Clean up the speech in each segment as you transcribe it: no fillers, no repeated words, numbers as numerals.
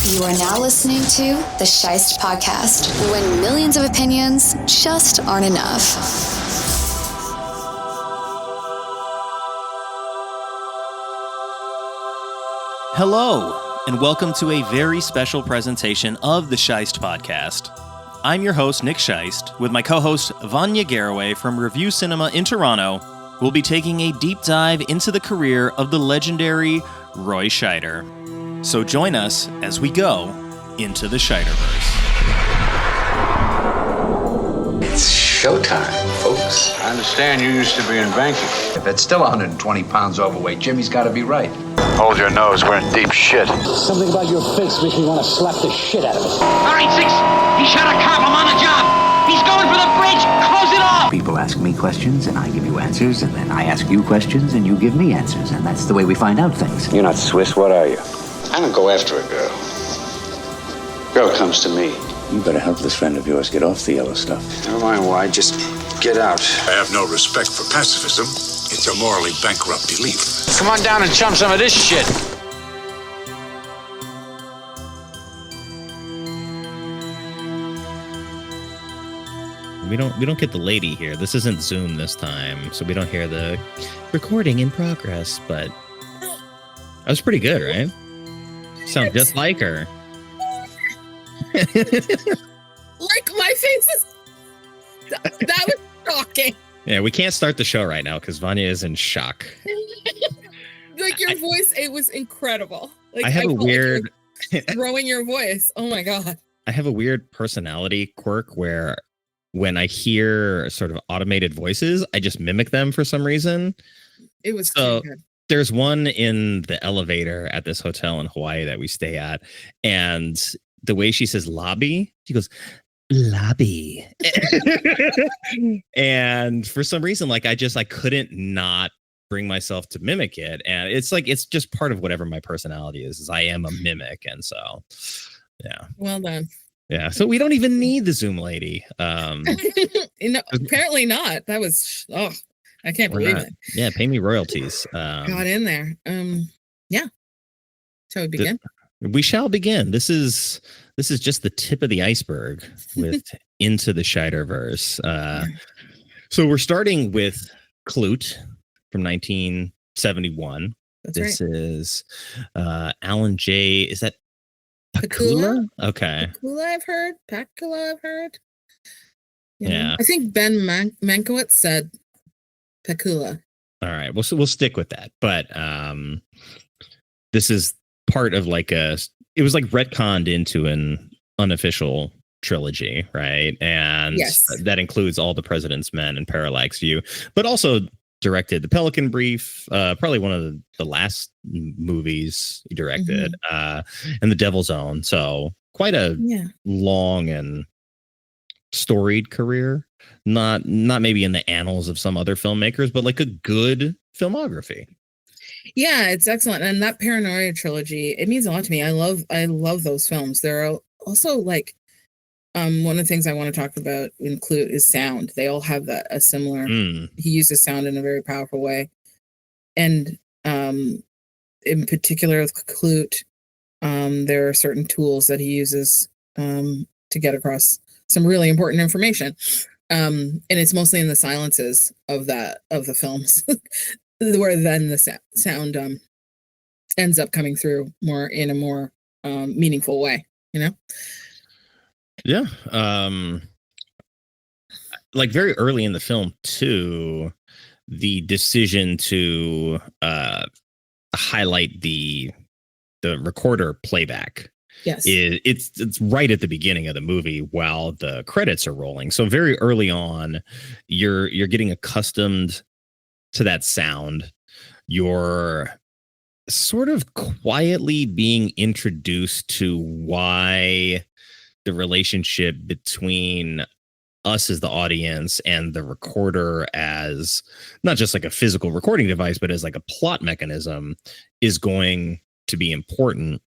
You are now listening to the Scheist Podcast, when millions of opinions just aren't enough. Hello, and welcome to a very special presentation of the Scheist Podcast. I'm your host, Nick Scheist, with my co-host, Vanya Garraway from Review Cinema in Toronto. We'll be taking a deep dive into the career of the legendary Roy Scheider. So join us as we go into the Scheider-Verse. It's showtime, folks. I understand you used to be in banking. If it's still 120 pounds overweight, Jimmy's got to be right. Hold your nose, we're in deep shit. Something about your face makes me want to slap the shit out of it. All right, Six. He shot a cop. I'm on the job. He's going for the bridge. Close it off. People ask me questions, and I give you answers, and then I ask you questions, and you give me answers, and that's the way we find out things. You're not Swiss, what are you? I don't go after a girl. Girl comes to me. You better help this friend of yours get off the yellow stuff. Never mind why, just get out. I have no respect for pacifism. It's a morally bankrupt belief. Come on down and chum some of this shit. We don't get the lady here. This isn't Zoom this time, so we don't hear the recording in progress, but that was pretty good, right? Sounds just like her. Like my face is that was shocking. Yeah, we can't start the show right now because Vanya is in shock. Like your voice, it was incredible. Like I have a weird throwing your voice. Oh my god. I have a weird personality quirk where when I hear sort of automated voices, I just mimic them for some reason. It was so good. There's one in the elevator at this hotel in Hawaii that we stay at, and the way she says lobby, she goes lobby. And for some reason, like I couldn't not bring myself to mimic it, and it's just part of whatever my personality is I am a mimic, and so yeah. Well done. Yeah, so we don't even need the Zoom lady. Apparently not. That was I can't believe it. Yeah, pay me royalties. Got in there. Yeah. Shall we begin? We shall begin. This is just the tip of the iceberg with Into the Scheider-Verse. So we're starting with Klute from 1971. That's right. Is Alan J. Is that Pakula? Okay. Pakula, I've heard. Pakula, I've heard. Yeah. I think Ben Mankiewicz said Pakula. All right. We'll stick with that. But this is part of it was like retconned into an unofficial trilogy, right? And yes, that includes All the President's Men and Parallax View, but also directed The Pelican Brief, probably one of the last movies he directed, and The Devil's Own. So quite a long and storied career. Not maybe in the annals of some other filmmakers, but like a good filmography. Yeah, it's excellent. And that Paranoia trilogy, it means a lot to me. I love those films. They're also like one of the things I want to talk about in Klute is sound. They all have a similar he uses sound in a very powerful way. And in particular with Klute, there are certain tools that he uses to get across some really important information. And it's mostly in the silences of the films where then the sound ends up coming through more in a more meaningful way, you know? Yeah. Like very early in the film too, the decision to highlight the recorder playback. Yes. It's right at the beginning of the movie while the credits are rolling. So very early on, you're getting accustomed to that sound. You're sort of quietly being introduced to why the relationship between us as the audience and the recorder as not just like a physical recording device, but as like a plot mechanism is going to be important.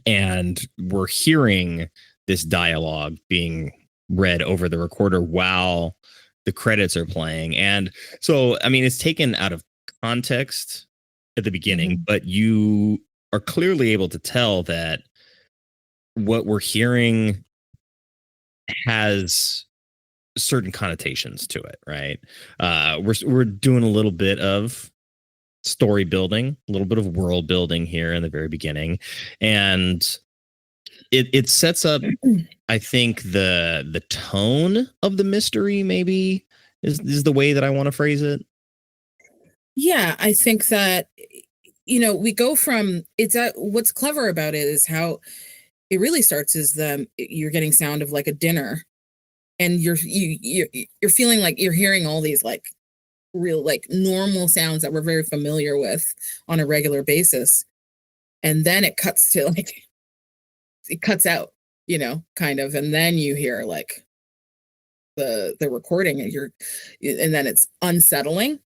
And we're hearing this dialogue being read over the recorder while the credits are playing. And so, I mean, it's taken out of context at the beginning, but you are clearly able to tell that what we're hearing has certain connotations to it, right? We're doing a little bit of story building, a little bit of world building here in the very beginning, and it sets up, I think, the tone of the mystery. Maybe is the way that I want to phrase it. Yeah, I think that we go from what's clever about it is how it really starts is you're getting sound of like a dinner, and you're feeling like you're hearing all these like real like normal sounds that we're very familiar with on a regular basis, and then it cuts to like it cuts out, kind of, and then you hear like the recording, and then it's unsettling.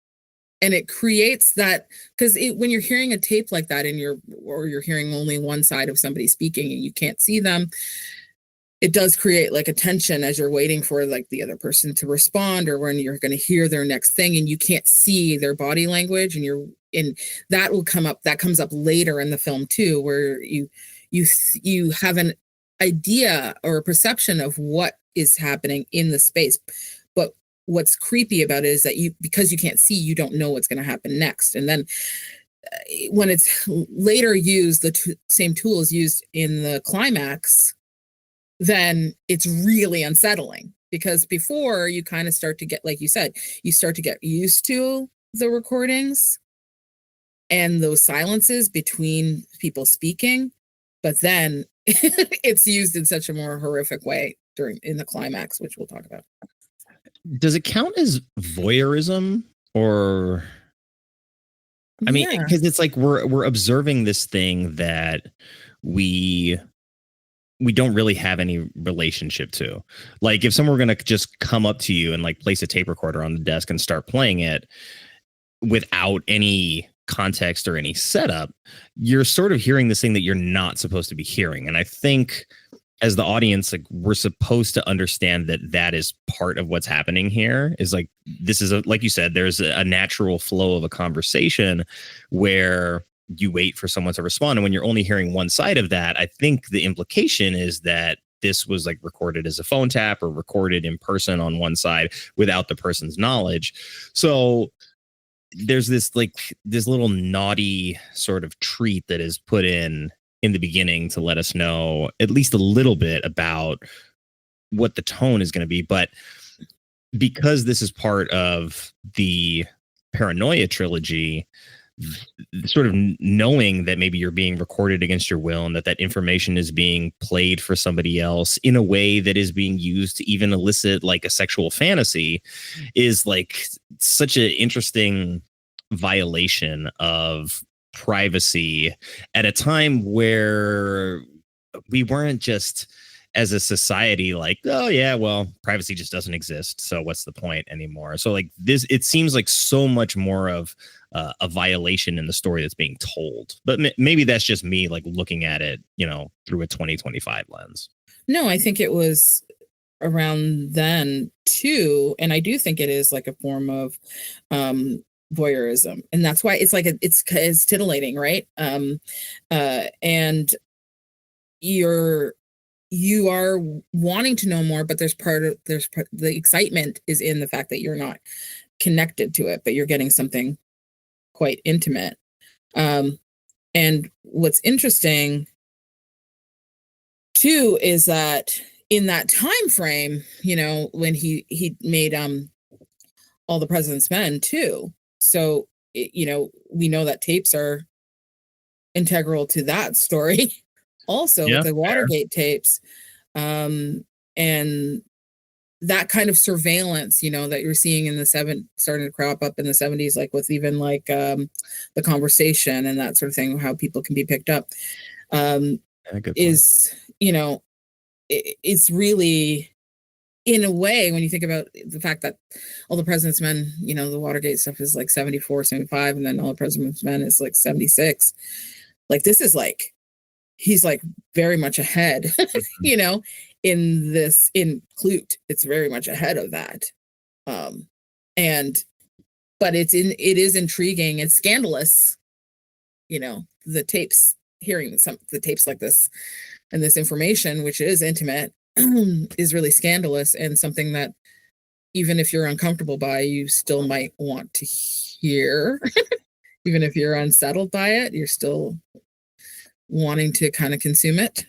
And it creates that, because when you're hearing a tape like that or you're hearing only one side of somebody speaking and you can't see them, it does create like a tension as you're waiting for like the other person to respond, or when you're going to hear their next thing and you can't see their body language, and that comes up later in the film too, where you have an idea or a perception of what is happening in the space. But what's creepy about it is that because you can't see, you don't know what's going to happen next. And then when it's later used, the same tool is used in the climax, then it's really unsettling, because before you kind of start to get, like you said, you start to get used to the recordings and those silences between people speaking. But then it's used in such a more horrific way in the climax, which we'll talk about. Does it count as voyeurism, or I mean, because it's like we're observing this thing that we don't really have any relationship to. Like if someone were going to just come up to you and like place a tape recorder on the desk and start playing it without any context or any setup, you're sort of hearing this thing that you're not supposed to be hearing. And I think as the audience, like we're supposed to understand that is part of what's happening here. Is like, this is like you said, there's a natural flow of a conversation where you wait for someone to respond. And when you're only hearing one side of that, I think the implication is that this was like recorded as a phone tap or recorded in person on one side without the person's knowledge. So there's this little naughty sort of treat that is put in the beginning to let us know at least a little bit about what the tone is going to be. But because this is part of the Paranoia trilogy, sort of knowing that maybe you're being recorded against your will and that information is being played for somebody else in a way that is being used to even elicit like a sexual fantasy is like such an interesting violation of privacy at a time where we weren't just as a society like, oh yeah, well, privacy just doesn't exist, so what's the point anymore? So like this, it seems like so much more of a violation in the story that's being told. But maybe that's just me like looking at it, through a 2025 lens. No, I think it was around then too, and I do think it is like a form of voyeurism, and that's why it's like it's titillating, right? And you are wanting to know more, but the excitement is in the fact that you're not connected to it, but you're getting something quite intimate. And what's interesting too is that in that time frame, when he made All the President's Men too. So we know that tapes are integral to that story. Also, with the Watergate tapes, and that kind of surveillance, that you're seeing in the starting to crop up in the 70s, like with even like The Conversation and that sort of thing, how people can be picked up, is, it's really, in a way, when you think about the fact that All the President's Men, the Watergate stuff is like 74, 75, and then All the President's Men is like 76. Like this is like, he's like very much ahead, in Klute, it's very much ahead of that. But it is intriguing. It's scandalous, the tapes hearing the tapes like this and this information, which is intimate, is really scandalous and something that even if you're uncomfortable by, you still might want to hear. Even if you're unsettled by it, you're still wanting to kind of consume it.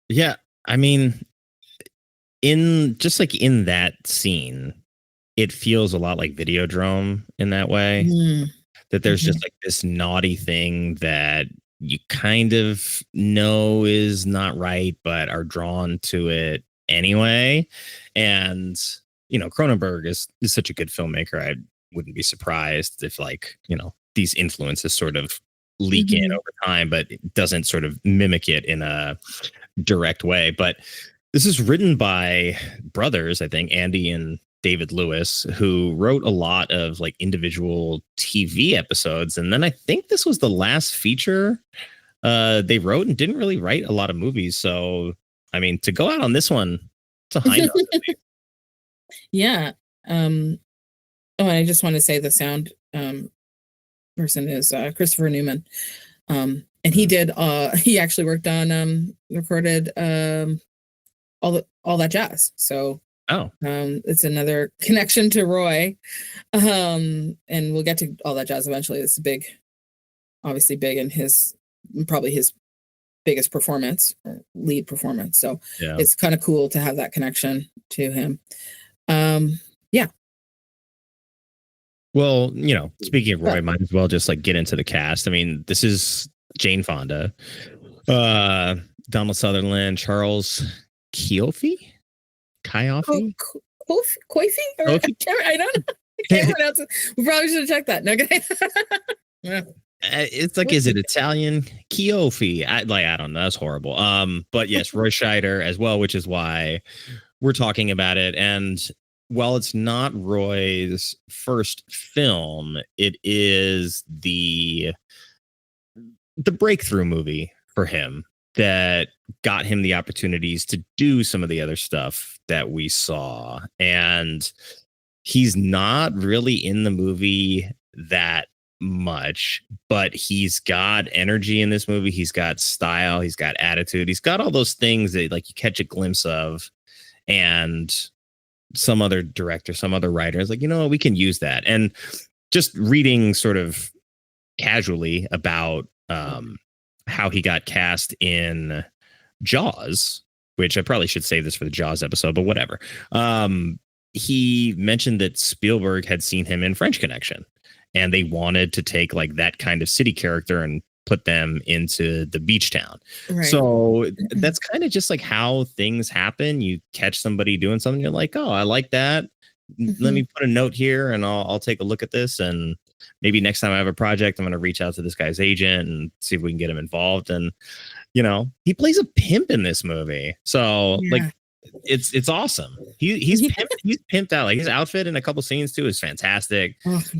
Yeah, I mean, in that scene, it feels a lot like Videodrome in that way. That there's just like this naughty thing that you kind of know is not right, but are drawn to it anyway. And, you know, Cronenberg is such a good filmmaker. I wouldn't be surprised if, like, you know, these influences sort of leak in over time, but it doesn't sort of mimic it in a direct way. But this is written by brothers, I think, Andy and David Lewis, who wrote a lot of like individual TV episodes. And then I think this was the last feature they wrote, and didn't really write a lot of movies. So, I mean, to go out on this one, it's a high note. Yeah. And I just want to say the sound person is Christopher Newman. And he actually worked on recorded all that jazz. So it's another connection to Roy. And we'll get to All That Jazz eventually. It's obviously big in probably his biggest performance or lead performance. So it's kind of cool to have that connection to him. Yeah. Well, you know, speaking of Roy, might as well just like get into the cast. I mean, this is Jane Fonda, Donald Sutherland, Charles Coffey? Coffey? I don't know. I can't pronounce it. We probably should have checked that. No, okay. Yeah. It's like, is it Italian? Coffey? I don't know. That's horrible. But yes, Roy Scheider as well, which is why we're talking about it. And while it's not Roy's first film, it is the breakthrough movie for him that got him the opportunities to do some of the other stuff that we saw. And he's not really in the movie that much, but he's got energy in this movie. He's got style. He's got attitude. He's got all those things that like you catch a glimpse of, and some other director, some other writer is like, you know, we can use that. And just reading sort of casually about how he got cast in Jaws, which I probably should save this for the Jaws episode, but whatever. He mentioned that Spielberg had seen him in French Connection, and they wanted to take like that kind of city character and put them into the beach town. Right. So that's kind of just like how things happen. You catch somebody doing something, you're like, oh, I like that. Let me put a note here and I'll take a look at this. And maybe next time I have a project, I'm going to reach out to this guy's agent and see if we can get him involved. And, you know, he plays a pimp in this movie. So like, it's awesome. He's pimped out. Like his outfit in a couple scenes too is fantastic.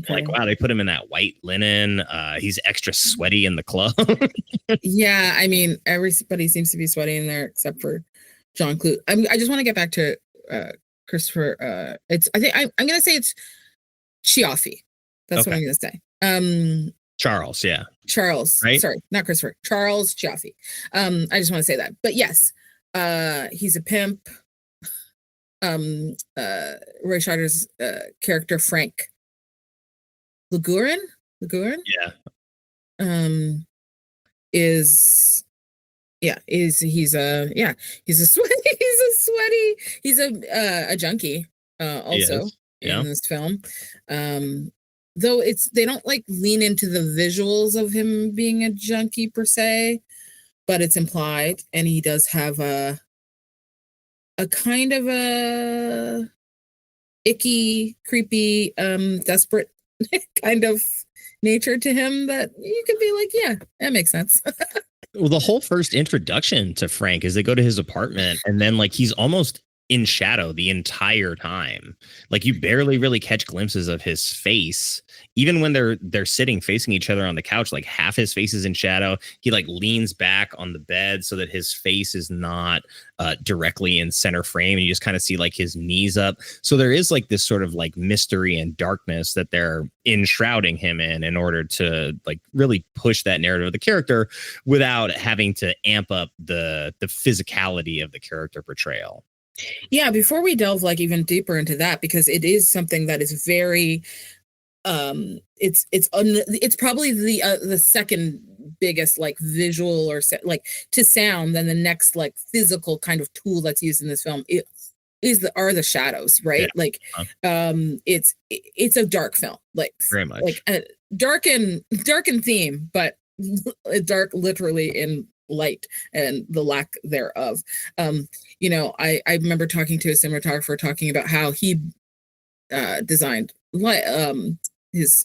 Like, wow, they put him in that white linen. He's extra sweaty in the club. Yeah, I mean, everybody seems to be sweaty in there except for John Klute. I just want to get back to Christopher. I think I'm gonna say it's Chiaffi. That's what I'm gonna say. Charles, yeah. Charles, right? Sorry, not Christopher. Charles Chiaffi. I just want to say that. But yes. He's a pimp. Roy Scheider's character Frank Ligourin, yeah, he's a junkie also in this film. Though they don't like lean into the visuals of him being a junkie per se, but it's implied, and he does have a kind of a icky, creepy, desperate kind of nature to him that you could be like, yeah, that makes sense. Well, the whole first introduction to Frank is they go to his apartment, and then like he's almost in shadow the entire time. Like you barely really catch glimpses of his face, even when they're sitting facing each other on the couch. Like half his face is in shadow. He like leans back on the bed so that his face is not directly in center frame, and you just kind of see like his knees up. So there is like this sort of like mystery and darkness that they're enshrouding him in order to like really push that narrative of the character without having to amp up the physicality of the character portrayal. Yeah, before we delve like even deeper into that, because it is something that is very it's probably the second biggest like visual or like to sound, then the next like physical kind of tool that's used in this film are the shadows, right? Yeah. Like it's a dark film, like Very much like a dark in theme, but dark literally in light and the lack thereof. You know, I remember talking to a cinematographer talking about how he designed his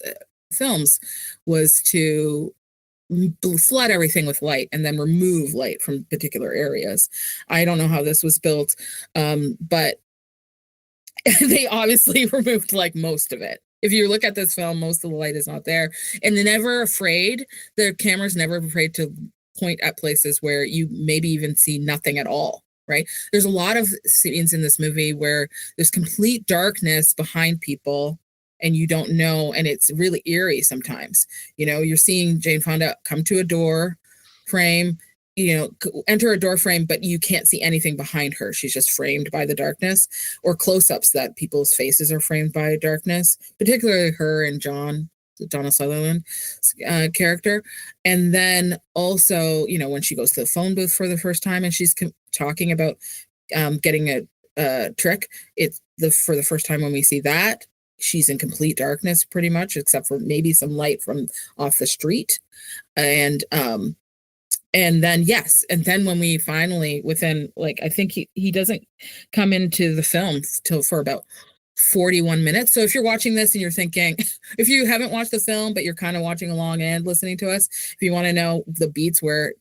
films was to flood everything with light and then remove light from particular areas. I don't know how this was built, but they obviously removed like most of it. If you look at this film, most of the light is not there, and the camera's never afraid to point at places where you maybe even see nothing at all, right? There's a lot of scenes in this movie where there's complete darkness behind people and you don't know, and it's really eerie sometimes. You know, you're seeing Jane Fonda come to a door frame, you know, enter a door frame, but you can't see anything behind her. She's just framed by the darkness, or close-ups that people's faces are framed by darkness, particularly her and Donna Sutherland character. And then also, you know, when she goes to the phone booth for the first time and she's talking about getting a trick, for the first time when we see that, she's in complete darkness pretty much, except for maybe some light from off the street. And then when we finally, within like, I think he doesn't come into the film till for about 41 minutes. So if you're watching this and you're thinking, if you haven't watched the film, but you're kind of watching along and listening to us, if you want to know the beats where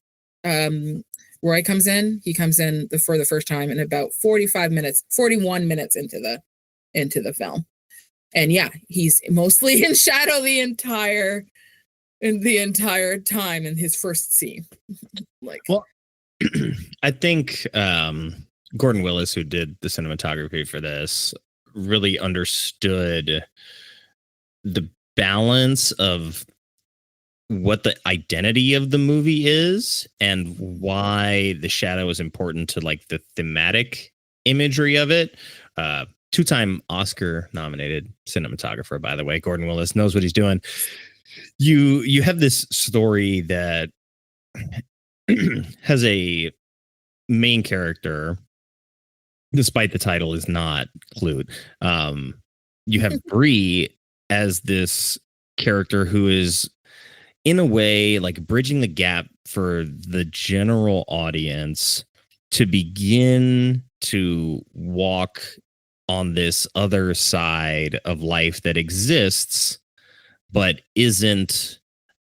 Roy comes in, he comes in for the first time in about 41 minutes into the film. And yeah, he's mostly in shadow the entire time in his first scene. Well, I think Gordon Willis, who did the cinematography for this, really understood the balance of what the identity of the movie is and why the shadow is important to like the thematic imagery of it. Two-time Oscar nominated cinematographer, by the way. Gordon Willis knows what he's doing. You have this story that has a main character, despite the title is not Klute. You have Bree as this character who is in a way like bridging the gap for the general audience to begin to walk on this other side of life that exists but isn't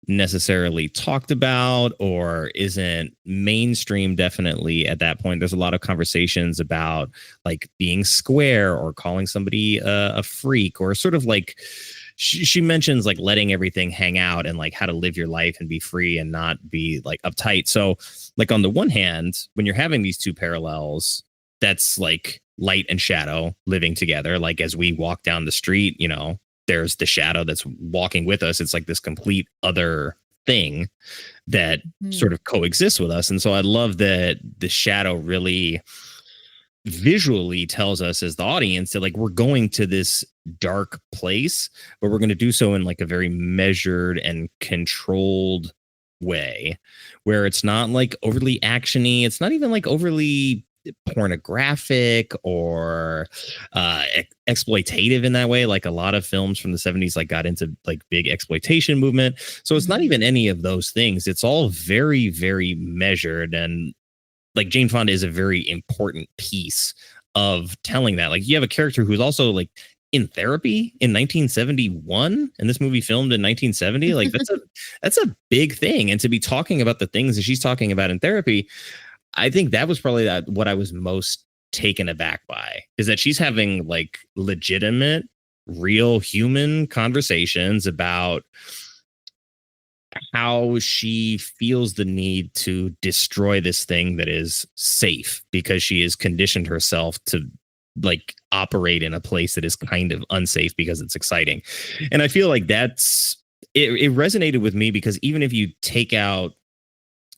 necessarily talked about or isn't mainstream. Definitely at that point, there's a lot of conversations about like being square or calling somebody a freak, or sort of like she mentions like letting everything hang out and like how to live your life and be free and not be like uptight. So like on the one hand, when you're having these two parallels, that's like light and shadow living together. Like as we walk down the street, you know, there's the shadow that's walking with us. It's like this complete other thing that sort of coexists with us. And so I love that the shadow really visually tells us as the audience that like we're going to this dark place, but we're going to do so in like a very measured and controlled way where it's not like overly actiony. It's not even like overly pornographic or exploitative in that way. Like a lot of films from the 70s like got into like big exploitation movement. So it's not even any of those things. It's all very, very measured. And like Jane Fonda is a very important piece of telling that. Like you have a character who's also like in therapy in 1971 and this movie filmed in 1970. Like that's a big thing. And to be talking about the things that she's talking about in therapy, I think that was probably what I was most taken aback by is that she's having like legitimate, real human conversations about how she feels the need to destroy this thing that is safe because she has conditioned herself to like operate in a place that is kind of unsafe because it's exciting. And I feel like it resonated with me because even if you take out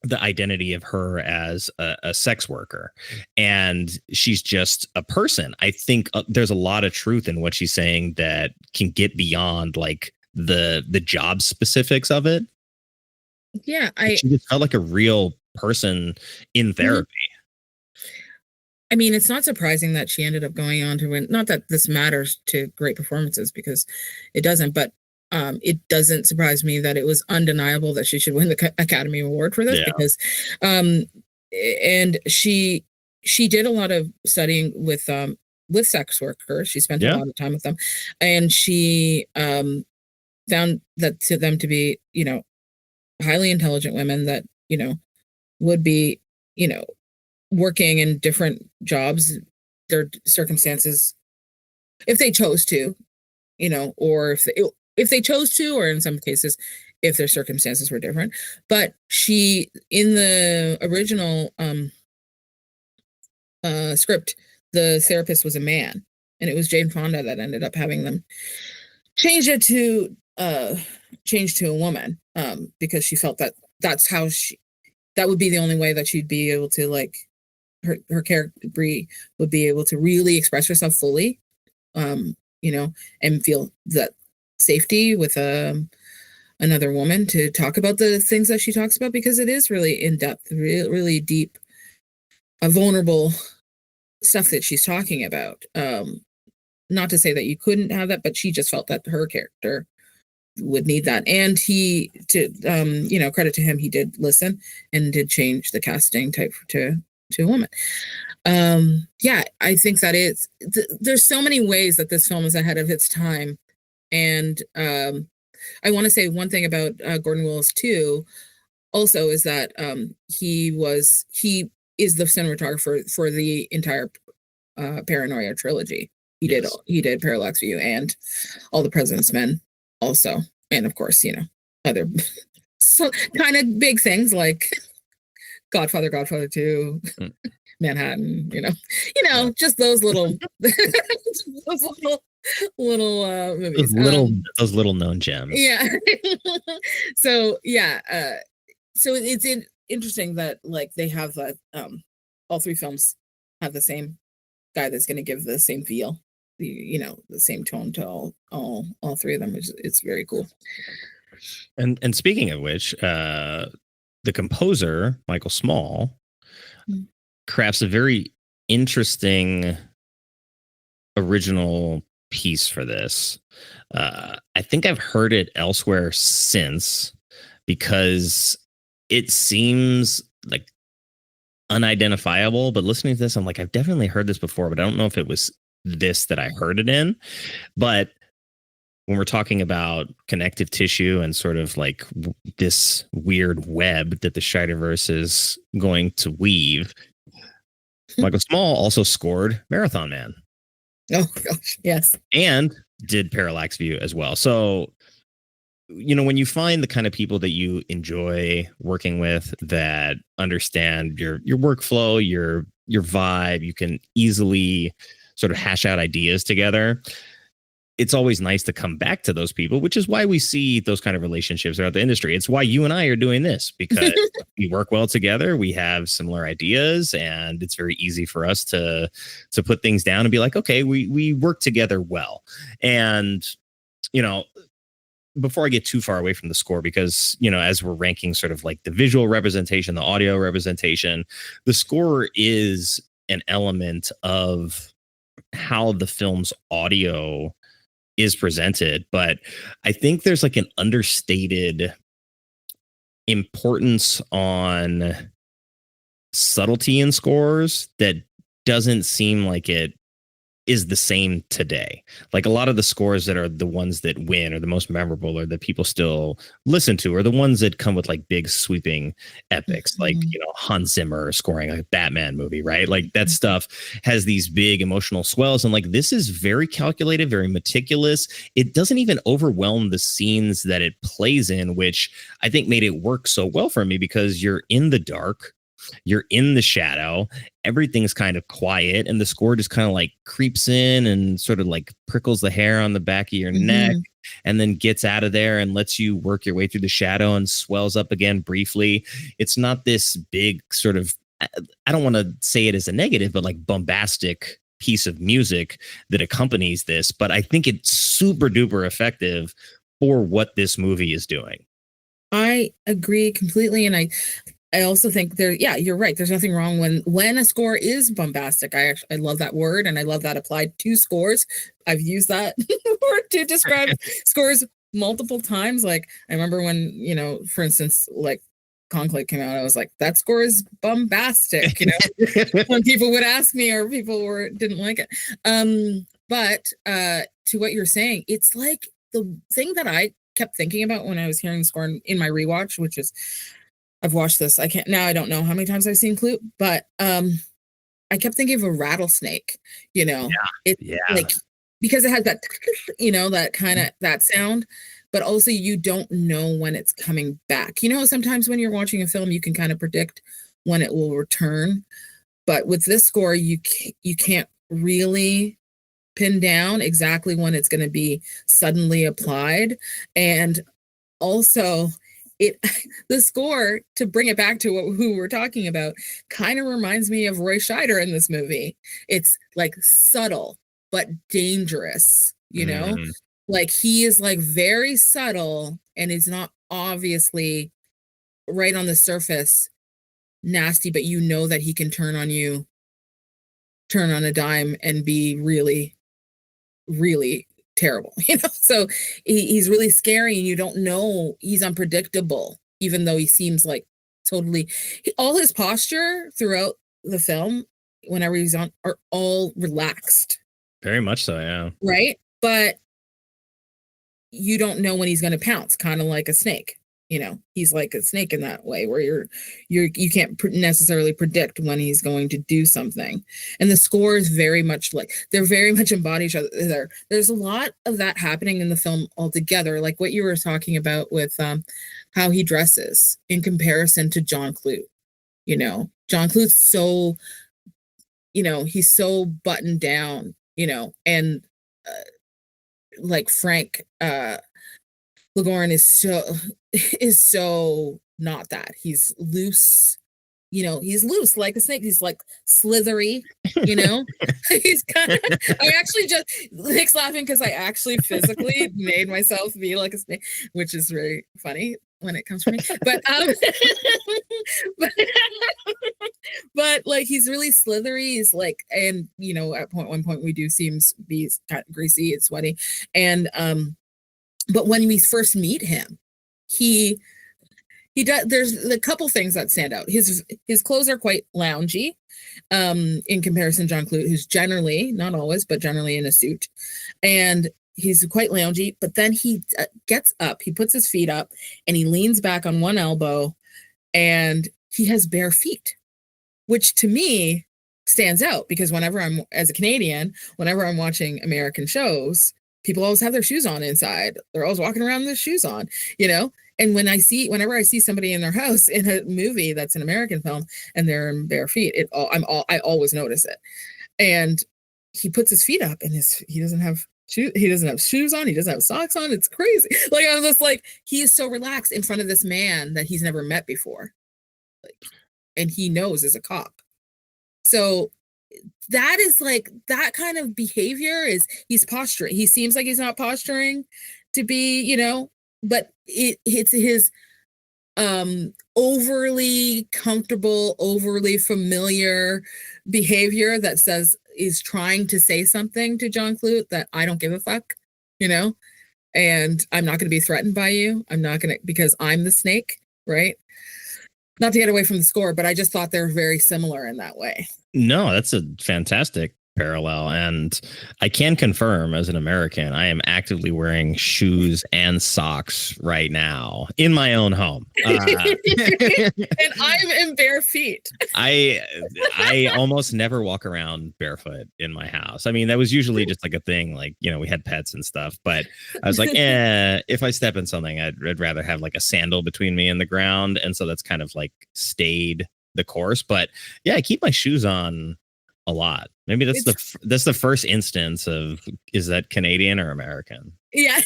the identity of her as a sex worker and she's just a person, I think there's a lot of truth in what she's saying that can get beyond like the job specifics of it. Yeah, she just felt like a real person in therapy. I mean, it's not surprising that she ended up going on to win. Not that this matters to great performances because it doesn't, but it doesn't surprise me that it was undeniable that she should win the Academy Award for this because, and she did a lot of studying with sex workers. She spent a lot of time with them, and she found that to them to be, you know, highly intelligent women that, you know, would be, you know, working in different jobs, their circumstances, if they chose to, you know, or if they chose to, or in some cases, if their circumstances were different. But she, in the original script, the therapist was a man, and it was Jane Fonda that ended up having them change to a woman because she felt that that's how that would be the only way that she'd be able to, like, her character Brie would be able to really express herself fully, you know, and feel that safety with another woman to talk about the things that she talks about, because it is really in depth, really deep, vulnerable stuff that she's talking about. Not to say that you couldn't have that, but she just felt that her character would need that. And he, you know, credit to him, he did listen and did change the casting type to a woman. Yeah, I think that there's so many ways that this film is ahead of its time. And I want to say one thing about Gordon Willis too, also, is that he is the cinematographer for the entire Paranoia trilogy. He did Parallax View and All the President's Men also, and of course, you know, other kind of big things like Godfather 2, Manhattan, you know, just those little movies. Those little known gems. Yeah. So yeah, so it's interesting that, like, they have all three films have the same guy that's going to give the same feel, you know, the same tone to all three of them. It's very cool. And speaking of which, the composer Michael Small crafts a very interesting original piece for this. I think I've heard it elsewhere since, because it seems like unidentifiable, but listening to this, I'm like, I've definitely heard this before, but I don't know if it was this that I heard it in. But when we're talking about connective tissue and sort of like this weird web that the Scheider-Verse is going to weave, Michael Small also scored Marathon Man. Oh gosh, yes. And did Parallax View as well. So, you know, when you find the kind of people that you enjoy working with that understand your workflow, your vibe, you can easily sort of hash out ideas together. It's always nice to come back to those people, which is why we see those kind of relationships throughout the industry. It's why you and I are doing this, because we work well together. We have similar ideas, and it's very easy for us to put things down and be like, okay, we work together well. And, you know, before I get too far away from the score, because, you know, as we're ranking sort of like the visual representation, the audio representation, the score is an element of how the film's audio is presented. But I think there's like an understated importance on subtlety in scores that doesn't seem like it is the same today. Like a lot of the scores that are the ones that win or the most memorable or that people still listen to are the ones that come with like big sweeping epics, like, Hans Zimmer scoring a Batman movie, right? Like that stuff has these big emotional swells. And like, this is very calculated, very meticulous. It doesn't even overwhelm the scenes that it plays in, which I think made it work so well for me because you're in the dark. You're in the shadow, everything's kind of quiet, and the score just kind of like creeps in and sort of like prickles the hair on the back of your neck and then gets out of there and lets you work your way through the shadow and swells up again briefly. It's not this big sort of, I don't want to say it as a negative, but like bombastic piece of music that accompanies this, but I think it's super duper effective for what this movie is doing. I agree completely, and I also think you're right. There's nothing wrong when a score is bombastic. I love that word, and I love that applied to scores. I've used that word to describe scores multiple times. Like I remember when, for instance, like Conclave came out, I was like, that score is bombastic, when people would ask me or people didn't like it. But to what you're saying, it's like the thing that I kept thinking about when I was hearing the score in my rewatch, which is, I've watched this. I don't know how many times I've seen Klute, but I kept thinking of a rattlesnake, like, because it has that, that kind of, that sound, but also you don't know when it's coming back. Sometimes when you're watching a film, you can kind of predict when it will return, but with this score, you can't really pin down exactly when it's going to be suddenly applied. And also, the score, to bring it back to who we're talking about, kind of reminds me of Roy Scheider in this movie. It's like subtle but dangerous, like he is like very subtle and is not obviously right on the surface nasty, but that he can turn on a dime and be really, really terrible, so he's really scary and you don't know, he's unpredictable, even though he seems like totally, all his posture throughout the film whenever he's on are all relaxed, very much so, yeah, right? But you don't know when he's going to pounce, kind of like a snake. He's like a snake in that way, where you can't necessarily predict when he's going to do something. And the score is very much like, they're very much embody each other. There's a lot of that happening in the film altogether, like what you were talking about with how he dresses in comparison to John Klute. John Klute's so, he's so buttoned down, and like Frank Ligourin is so not that. He's loose, he's loose like a snake. He's like slithery, he's kind of, I actually just, Nick's laughing because I actually physically made myself be like a snake, which is very funny when it comes from me. But but like he's really slithery. He's like, and at one point we do see him be kind of greasy and sweaty. And but when we first meet him, he does, there's a couple things that stand out. His clothes are quite loungy, in comparison to John Klute, who's generally, not always, but generally in a suit. And he's quite loungy, but then he gets up, he puts his feet up and he leans back on one elbow and he has bare feet, which to me stands out because as a Canadian, whenever I'm watching American shows, people always have their shoes on inside. They're always walking around with their shoes on, And whenever I see somebody in their house in a movie that's an American film and they're in bare feet, I always notice it. And he puts his feet up and he doesn't have shoes on. He doesn't have socks on. It's crazy. Like I'm just like, he is so relaxed in front of this man that he's never met before, and he knows is a cop. So that is like, that kind of behavior is, he's posturing. He seems like he's not posturing to be, but it's his overly comfortable, overly familiar behavior that says is trying to say something to John Klute that I don't give a fuck, and I'm not going to be threatened by you. I'm not going to, because I'm the snake, right? Not to get away from the score, but I just thought they're very similar in that way. No, that's a fantastic parallel. And I can confirm, as an American, I am actively wearing shoes and socks right now in my own home. And I'm in bare feet. I almost never walk around barefoot in my house. I mean, that was usually just like a thing, like, you know, we had pets and stuff, but I was like, if I step in something, I'd rather have like a sandal between me and the ground. And so that's kind of like stayed the course. But yeah, I keep my shoes on a lot. Maybe that's the first instance of, is that Canadian or American? Yeah.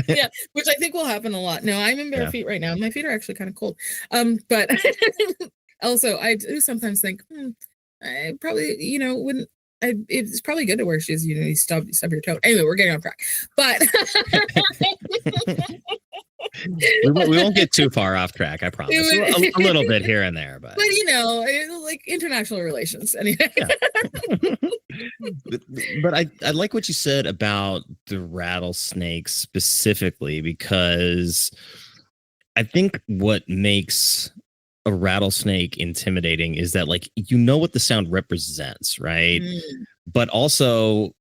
Yeah, which I think will happen a lot. No, I'm in bare feet right now. My feet are actually kind of cold. But also I do sometimes think, I probably, you know, wouldn't. It's probably good to wear shoes. You know, you stub your toe. Anyway, we're getting off track. But we won't get too far off track. I promise. A little bit here and there, but you know, like international relations. Anyway. Yeah. But I like what you said about the rattlesnake specifically, because I think what makes a rattlesnake intimidating is that, like, you know what the sound represents, right? But also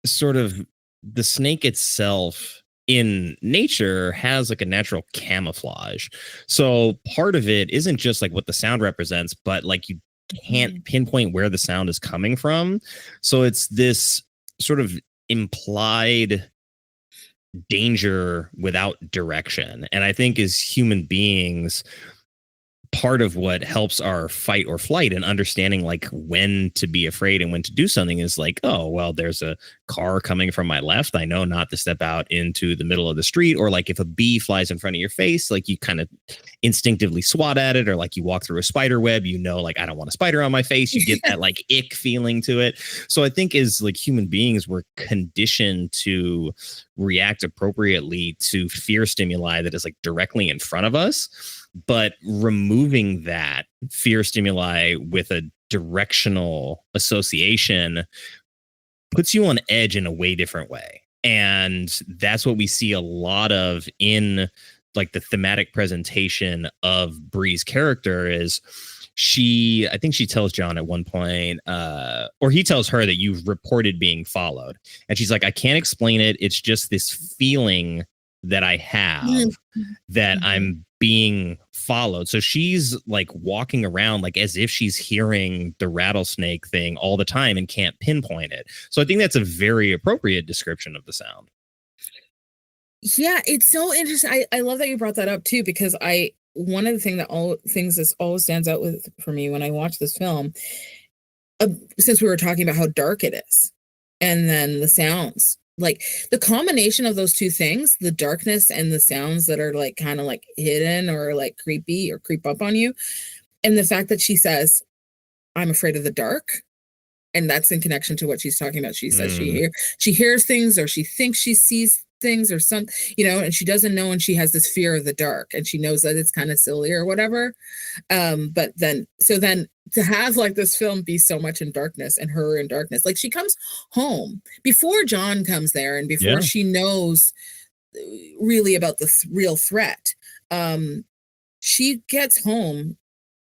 sort of the snake itself in nature has like a natural camouflage. So part of it isn't just like what the sound represents, but like you can't pinpoint where the sound is coming from. So it's this sort of implied danger without direction. And I think as human beings, part of what helps our fight or flight and understanding like when to be afraid and when to do something is like, oh, well, there's a car coming from my left. I know not to step out into the middle of the street. Or like if a bee flies in front of your face, like you kind of instinctively swat at it, or like you walk through a spider web, you know, like I don't want a spider on my face. You get that like ick feeling to it. So I think as like human beings, we're conditioned to react appropriately to fear stimuli that is like directly in front of us. But removing that fear stimuli with a directional association puts you on edge in a way different way. And that's what we see a lot of in like the thematic presentation of Bree's character is I think she tells John at one point, or he tells her that you've reported being followed. And she's like, I can't explain it. It's just this feeling that I have that I'm being followed. So she's like walking around like as if she's hearing the rattlesnake thing all the time and can't pinpoint it. So I think that's a very appropriate description of the sound. Yeah, it's so interesting. I love that you brought that up too, because one of the things that always stands out for me when I watch this film, since we were talking about how dark it is, and then the sounds, like the combination of those two things, the darkness and the sounds that are like kind of like hidden or like creepy or creep up on you. And the fact that she says, I'm afraid of the dark. And that's in connection to what she's talking about. She says she hears things, or she thinks she sees things, or some, you know, and she doesn't know, and she has this fear of the dark, and she knows that it's kind of silly or whatever. But then to have like this film be so much in darkness, and her in darkness, like she comes home before John comes there, and before she knows really about the real threat. She gets home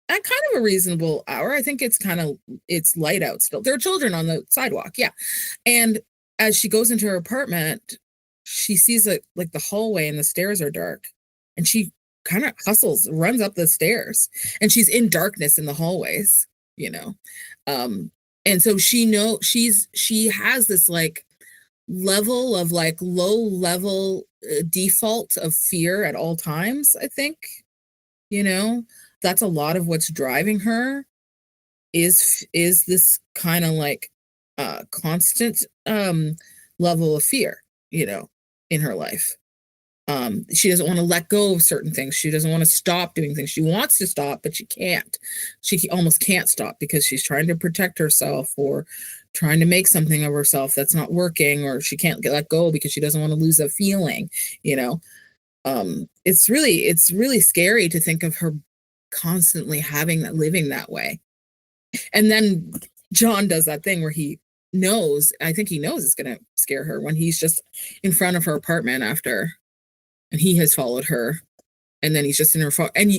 at kind of a reasonable hour. I think it's light out still. There are children on the sidewalk. Yeah. And as she goes into her apartment, she sees like the hallway and the stairs are dark, and she kind of runs up the stairs, and she's in darkness in the hallways, you know? And so she has this like level of like low level default of fear at all times. I think, you know, that's a lot of what's driving her is this kind of like constant level of fear, you know, in her life. She doesn't want to let go of certain things. She doesn't want to stop doing things. She wants to stop, but she can't. She almost can't stop because she's trying to protect herself, or trying to make something of herself that's not working, or she can't let go because she doesn't want to lose a feeling, you know. It's really scary to think of her constantly living that way. And then John does that thing where I think he knows it's going to scare her, when he's just in front of her apartment and he has followed her, and then he's just in her phone. And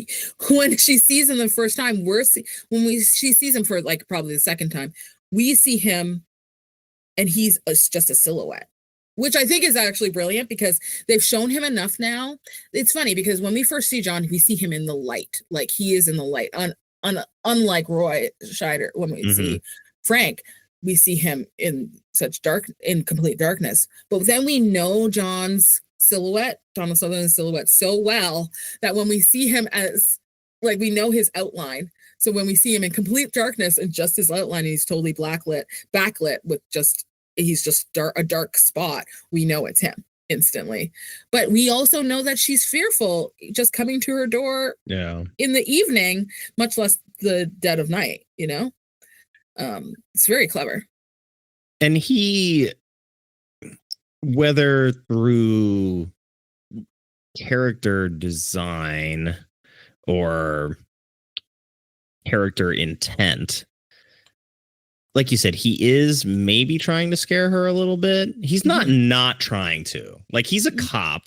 when she sees him the first time, she sees him for like probably the second time, we see him and he's just a silhouette, which I think is actually brilliant because they've shown him enough now. It's funny because when we first see John, we see him in the light, like he is in the light. Unlike Roy Scheider, when we see Frank, we see him in complete darkness. But then we know Donald Sutherland's silhouette so well that when we see him as, like, we know his outline. So when we see him in complete darkness and just his outline, and he's totally backlit with he's just a dark spot, we know it's him instantly. But we also know that she's fearful just coming to her door in the evening, much less the dead of night, you know? It's very clever. And he, whether through character design or character intent, like you said, he is maybe trying to scare her a little bit. He's not trying to. Like, he's a cop.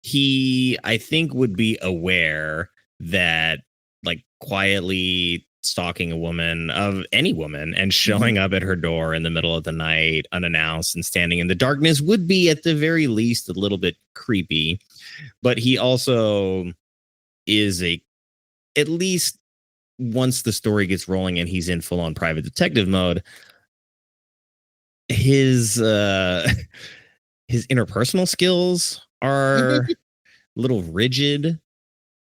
He, I think, would be aware that, like, quietly stalking a woman, of any woman, and showing up at her door in the middle of the night unannounced and standing in the darkness would be at the very least a little bit creepy. But he also is at least once the story gets rolling and he's in full on private detective mode, his interpersonal skills are a little rigid.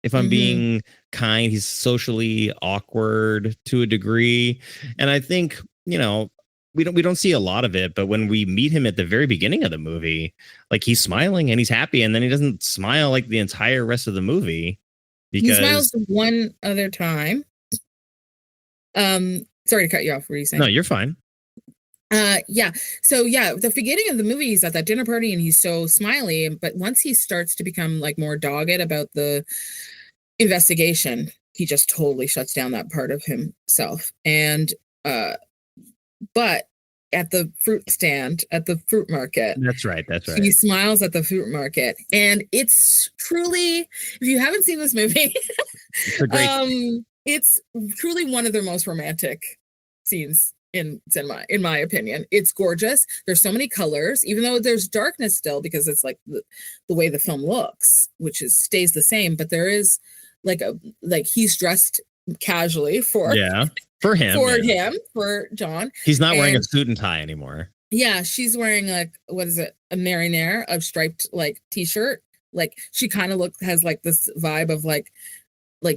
If I'm being kind, he's socially awkward to a degree. And I think, you know, we don't see a lot of it, but when we meet him at the very beginning of the movie, like, he's smiling and he's happy, and then he doesn't smile like the entire rest of the movie. Because he smiles one other time. Sorry to cut you off. What were you saying? No, you're fine. So the beginning of the movie, he's at that dinner party and he's so smiley, but once he starts to become, like, more dogged about the investigation, he just totally shuts down that part of himself. And but at the fruit stand, at the fruit market, that's right, he smiles at the fruit market, and it's truly, if you haven't seen this movie, it's truly one of their most romantic scenes in cinema, in my opinion. It's gorgeous. There's so many colors, even though there's darkness still, because it's like the way the film looks, which stays the same. But there is like he's dressed casually for him, for John. He's not wearing a suit and tie anymore. Yeah, she's wearing, like, what is it, a marinaire, a striped, like, t-shirt. Like, she kind of has like this vibe of like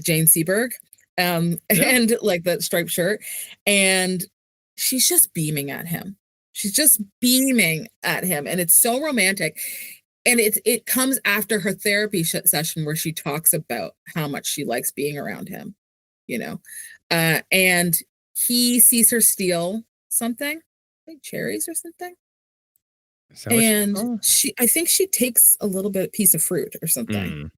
Jane Seberg, and like that striped shirt, and she's just beaming at him. And it's so romantic. And it comes after her therapy session where she talks about how much she likes being around him, you know. And he sees her steal something, like cherries or something. And I think she takes a little piece of fruit or something.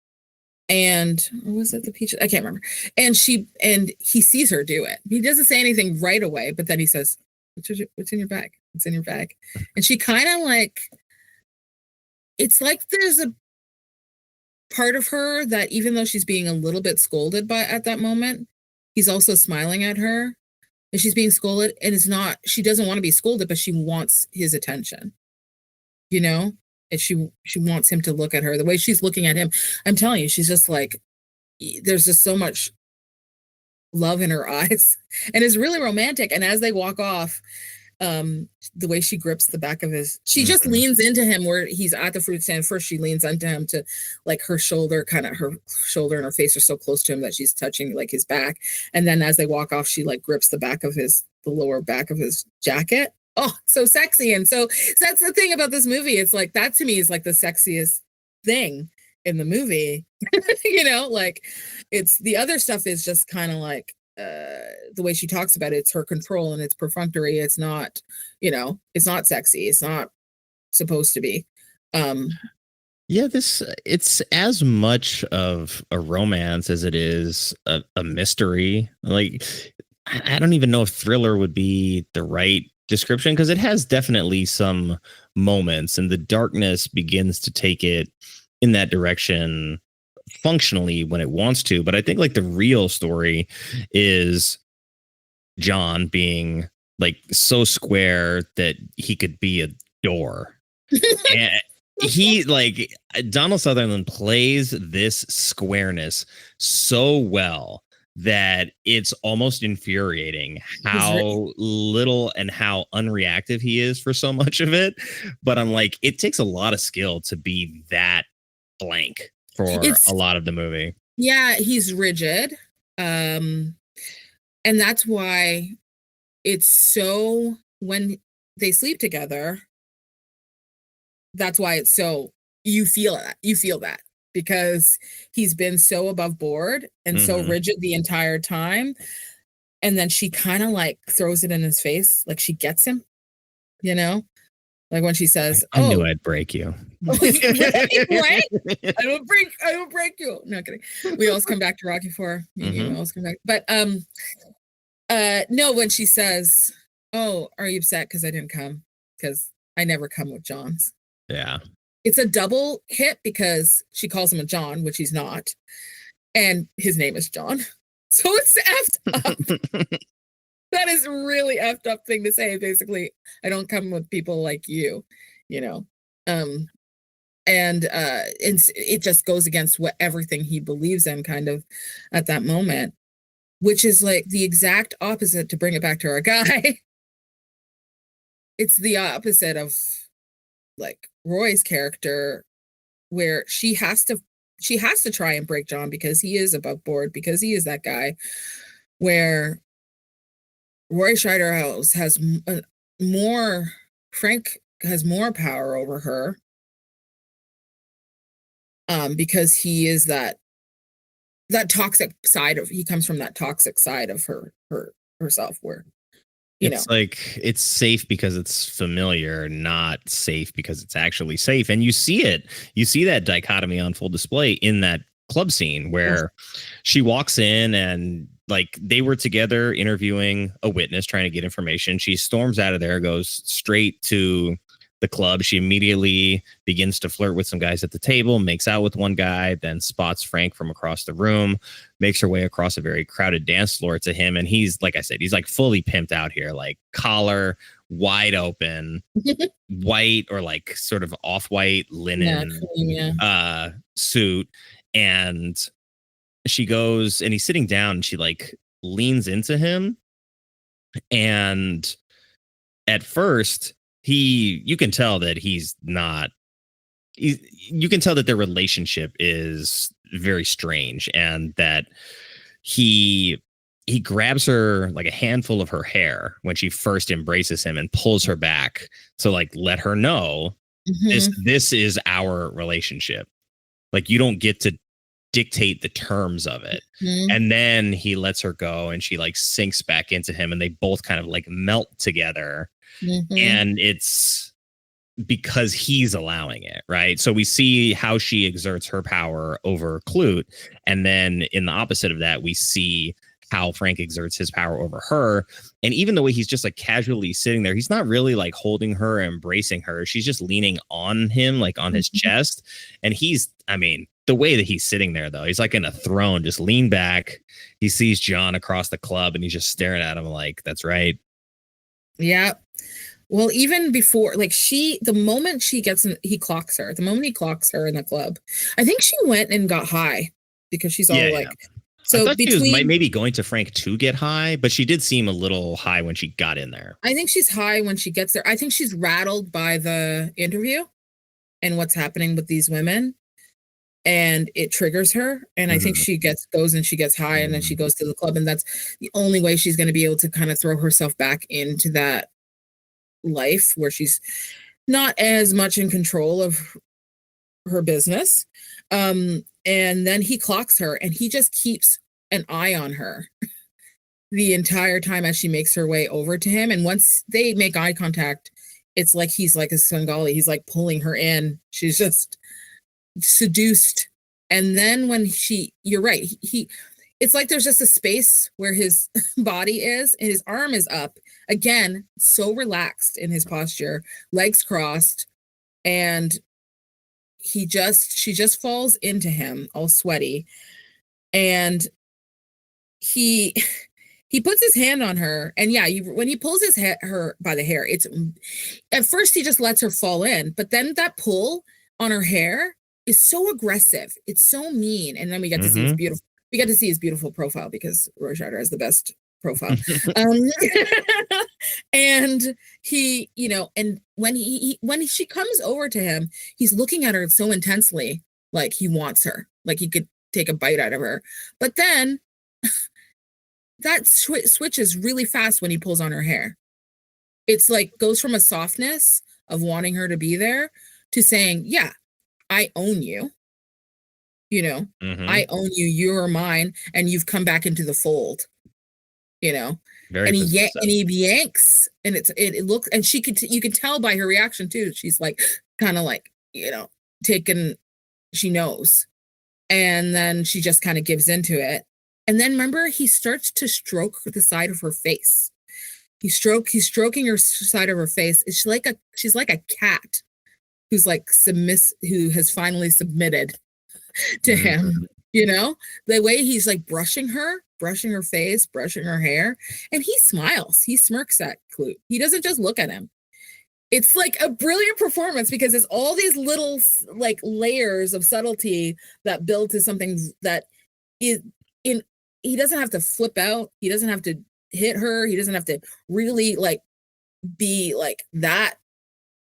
And what was it, the peach? I can't remember. And he sees her do it. He doesn't say anything right away, but then he says, what's in your bag? It's in your bag. And she kind of, like, it's like there's a part of her that, even though she's being a little bit scolded at that moment, he's also smiling at her, and she's being scolded, and she doesn't want to be scolded, but she wants his attention, you know? And she wants him to look at her the way she's looking at him. I'm telling you, she's just like, there's just so much love in her eyes, and it's really romantic. And as they walk off, the way she grips the back of she just leans into him where he's at the fruit stand. First, she leans into him to, like, her shoulder and her face are so close to him that she's touching, like, his back. And then as they walk off, she, like, grips the lower back of his jacket. Oh, so sexy. And so that's the thing about this movie. It's like, that to me is like the sexiest thing in the movie. You know, like, it's the other stuff is just kind of like, the way she talks about it, it's her control and it's perfunctory. It's not, you know, it's not sexy. It's not supposed to be. It's as much of a romance as it is a mystery. Like, I don't even know if thriller would be the right description, because it has definitely some moments, and the darkness begins to take it in that direction functionally when it wants to. But I think, like, the real story is John being like so square that he could be a door. And he like Donald Sutherland plays this squareness so well that it's almost infuriating how little and how unreactive he is for so much of it. But I'm like, it takes a lot of skill to be that blank for a lot of the movie. Yeah, he's rigid. And that's why it's so, when they sleep together, that's why it's so, you feel that because he's been so above board and so rigid the entire time. And then she kind of like throws it in his face, like she gets him, you know, like when she says, I knew I'd break you. Right? I will break you. No kidding. We always come back to Rocky IV. You always come back. But no, when she says, "Oh, are you upset because I didn't come? Because I never come with Johns." Yeah. It's a double hit because she calls him a John, which he's not. And his name is John. So it's effed up. That is really effed up thing to say. Basically, I don't come with people like you, you know. And it just goes against what everything he believes in kind of at that moment, which is like the exact opposite, to bring it back to our guy. It's the opposite of like Roy's character, where she has to try and break John because he is above board, because he is that guy, where Roy Scheider-Verse has Frank has more power over her, because he is that toxic side he comes from that toxic side of herself, where It's like it's safe because it's familiar, not safe because it's actually safe. And you see that dichotomy on full display in that club scene where she walks in and like they were together interviewing a witness, trying to get information. She storms out of there, goes straight to the club. She immediately begins to flirt with some guys at the table, makes out with one guy, then spots Frank from across the room, makes her way across a very crowded dance floor to him. And he's, like I said, he's like fully pimped out here, like collar wide open, white or like sort of off-white linen suit. And she goes and he's sitting down and she like leans into him. And at first, you can tell that you can tell that their relationship is very strange, and that he grabs her like a handful of her hair when she first embraces him and pulls her back to like let her know this is our relationship. Like, you don't get to dictate the terms of it. And then he lets her go and she like sinks back into him and they both kind of like melt together. And it's because he's allowing it, right? So we see how she exerts her power over Klute, and then in the opposite of that, we see how Frank exerts his power over her. And even the way he's just like casually sitting there, he's not really like holding her, embracing her. She's just leaning on him, like on his chest. And the way that he's sitting there, though, he's like in a throne, just lean back. He sees John across the club and he's just staring at him like, that's right. Yeah. Well, even before, like the moment he clocks her in the club, I think she went and got high because she's all like, so I thought she was maybe going to Frank to get high, but she did seem a little high when she got in there. I think she's high when she gets there. I think she's rattled by the interview and what's happening with these women, and it triggers her. And I think she goes and she gets high, and then she goes to the club, and that's the only way she's going to be able to kind of throw herself back into that life where she's not as much in control of her business. And then he clocks her, and he just keeps an eye on her the entire time as she makes her way over to him. And once they make eye contact, it's like he's like a Svengali. He's like pulling her in. She's just seduced. And then when you're right, it's like there's just a space where his body is, and his arm is up again, so relaxed in his posture, legs crossed, and she just falls into him all sweaty. And he puts his hand on her, and yeah, when he pulls her by the hair, it's at first he just lets her fall in, but then that pull on her hair is so aggressive. It's so mean, and then we get to see his beautiful. We get to see his beautiful profile because Roy Scheider has the best profile. And he, and when she comes over to him, he's looking at her so intensely, like he wants her, like he could take a bite out of her. But then that switches really fast when he pulls on her hair. It's like goes from a softness of wanting her to be there to saying, yeah, I own you. I own you. You're mine. And you've come back into the fold, Very and he yanks, and it looks, and you can tell by her reaction too. She's like, kind of like, taken, she knows. And then she just kind of gives into it. And then remember, he starts to stroke the side of her face. He's stroking her side of her face. She's like a cat who's like who has finally submitted to him. The way he's like brushing her face, brushing her hair, and he smiles. He smirks at Klute. He doesn't just look at him. It's like a brilliant performance because it's all these little like layers of subtlety that build to something that is in. He doesn't have to flip out. He doesn't have to hit her. He doesn't have to really like be like that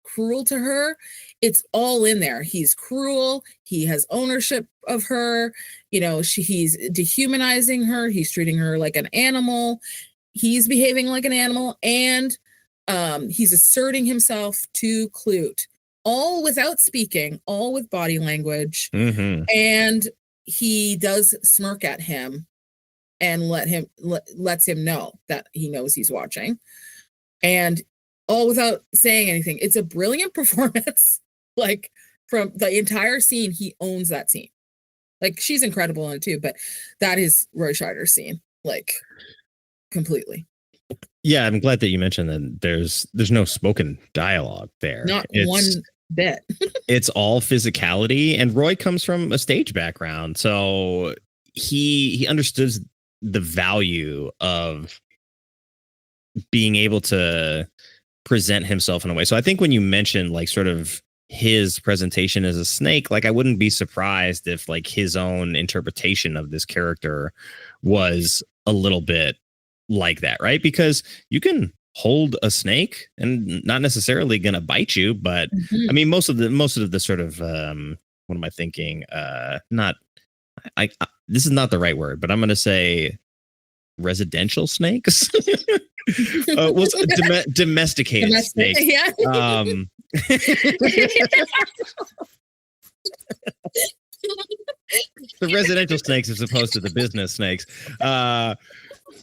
cruel to her. It's all in there. He's cruel. He has ownership of her. He's dehumanizing her. He's treating her like an animal. He's behaving like an animal, and he's asserting himself to Klute, all without speaking, all with body language. And he does smirk at him and lets him know that he knows he's watching, and all without saying anything. It's a brilliant performance. Like from the entire scene, he owns that scene. Like she's incredible in it too, but that is Roy Scheider's scene, like completely. Yeah, I'm glad that you mentioned that there's no spoken dialogue there. Not one bit. It's all physicality, and Roy comes from a stage background, so he understood the value of being able to present himself in a way. So I think when you mentioned like sort of his presentation as a snake, like I wouldn't be surprised if like his own interpretation of this character was a little bit like that, right? Because you can hold a snake and not necessarily gonna bite you, but I mean most of the sort of what am I thinking? This is not the right word, but I'm gonna say residential snakes. Domesticated snakes. Yeah. The residential snakes as opposed to the business snakes.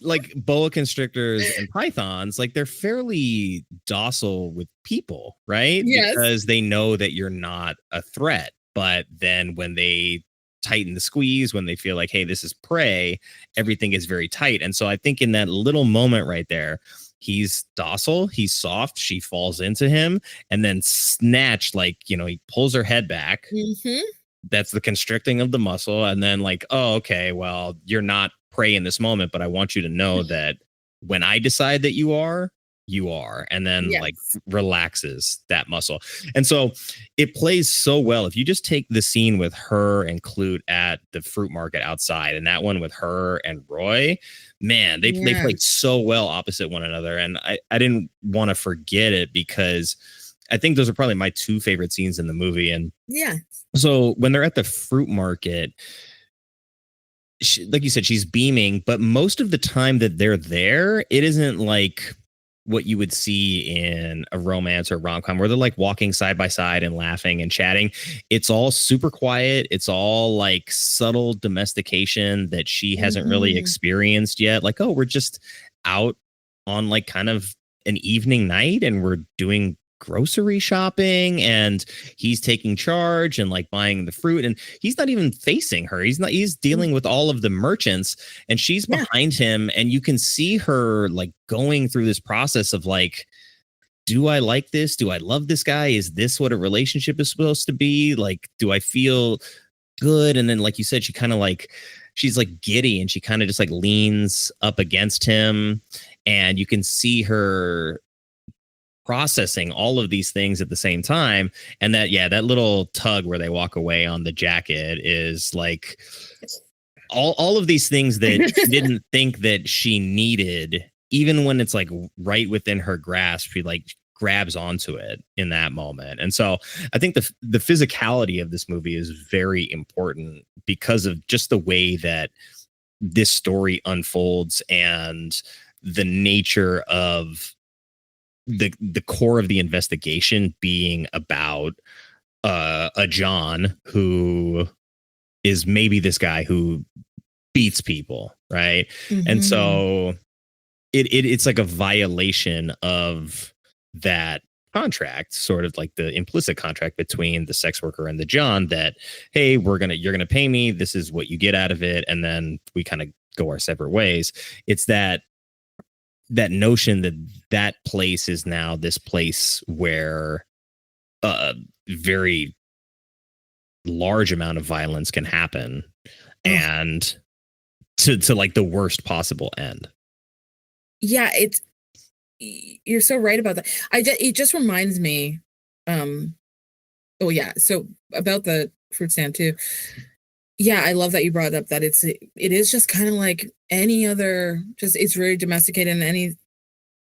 Like boa constrictors and pythons, like they're fairly docile with people, right? Yes. Because they know that you're not a threat. But then when they tighten the squeeze, when they feel like, hey, this is prey, everything is very tight. And so I think in that little moment right there, he's docile, he's soft, she falls into him, and then snatch, like, he pulls her head back. That's the constricting of the muscle. And then like, oh, okay, well, you're not prey in this moment, but I want you to know that when I decide that you are, and then like relaxes that muscle. And so it plays so well. If you just take the scene with her and Klute at the fruit market outside, and that one with her and Roy, man, they played so well opposite one another. And I didn't want to forget it because I think those are probably my two favorite scenes in the movie. And so when they're at the fruit market, like you said, she's beaming, but most of the time that they're there, it isn't like what you would see in a romance or rom-com where they're like walking side by side and laughing and chatting. It's all super quiet. It's all like subtle domestication that she hasn't really experienced yet. Like, oh, we're just out on like kind of an evening night and we're doing grocery shopping and he's taking charge and like buying the fruit, and he's not even facing her. He's dealing with all of the merchants, and she's behind him, and you can see her like going through this process of like, do I like this? Do I love this guy? Is this what a relationship is supposed to be? Like, do I feel good? And then, like you said, she kind of like she's like giddy and she kind of just like leans up against him, and you can see her processing all of these things at the same time. And that little tug where they walk away on the jacket is like all of these things that she didn't think that she needed, even when it's like right within her grasp, she like grabs onto it in that moment. And so I think the physicality of this movie is very important because of just the way that this story unfolds and the nature of the core of the investigation being about a John who is maybe this guy who beats people, right? Mm-hmm. And so it's like a violation of that contract, sort of like the implicit contract between the sex worker and the John, that, hey, you're gonna pay me, this is what you get out of it, and then we kind of go our separate ways. It's that notion that place is now this place where a very large amount of violence can happen, and to like the worst possible end. Yeah, you're so right about that. It just reminds me, oh yeah, so about the fruit stand too. Yeah, I love that you brought up that it is just kind of like any other, just it's very domesticated and any,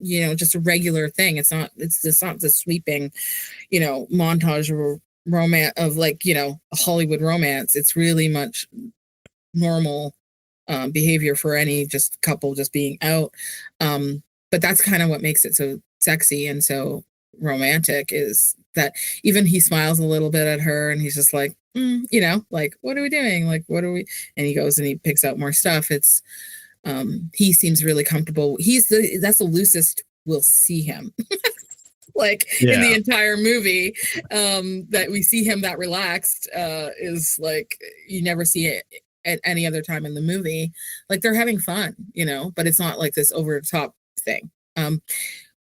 just a regular thing. It's not the sweeping, montage or romance of like, a Hollywood romance. It's really much normal behavior for any just couple just being out. But that's kind of what makes it so sexy and so romantic, is that even he smiles a little bit at her and he's just like, like, what are we doing? Like, what are we? And he goes and he picks out more stuff. It's, he seems really comfortable. That's the loosest we'll see him. Like in the entire movie, that we see him that relaxed, is like, you never see it at any other time in the movie. Like they're having fun, but it's not like this over the top thing.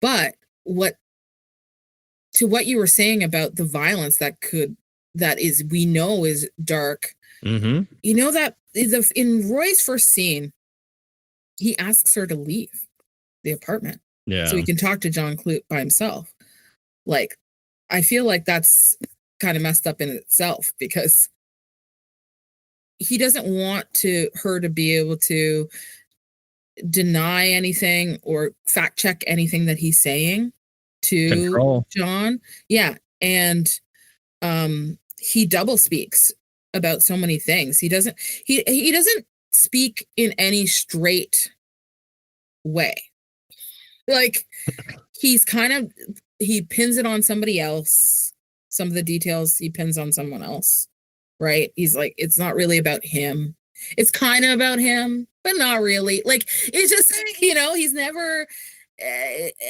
But what you were saying about the violence we know is dark. Mm-hmm. That in Roy's first scene, he asks her to leave the apartment so he can talk to John Klute by himself. Like, I feel like that's kind of messed up in itself, because he doesn't want her to be able to deny anything or fact check anything that he's saying to Control. John. Yeah. And he double speaks about so many things. He doesn't speak in any straight way. Like, he pins it on somebody else. Some of the details he pins on someone else, right? He's like, it's not really about him. It's kind of about him, but not really. Like, it's just, he's never,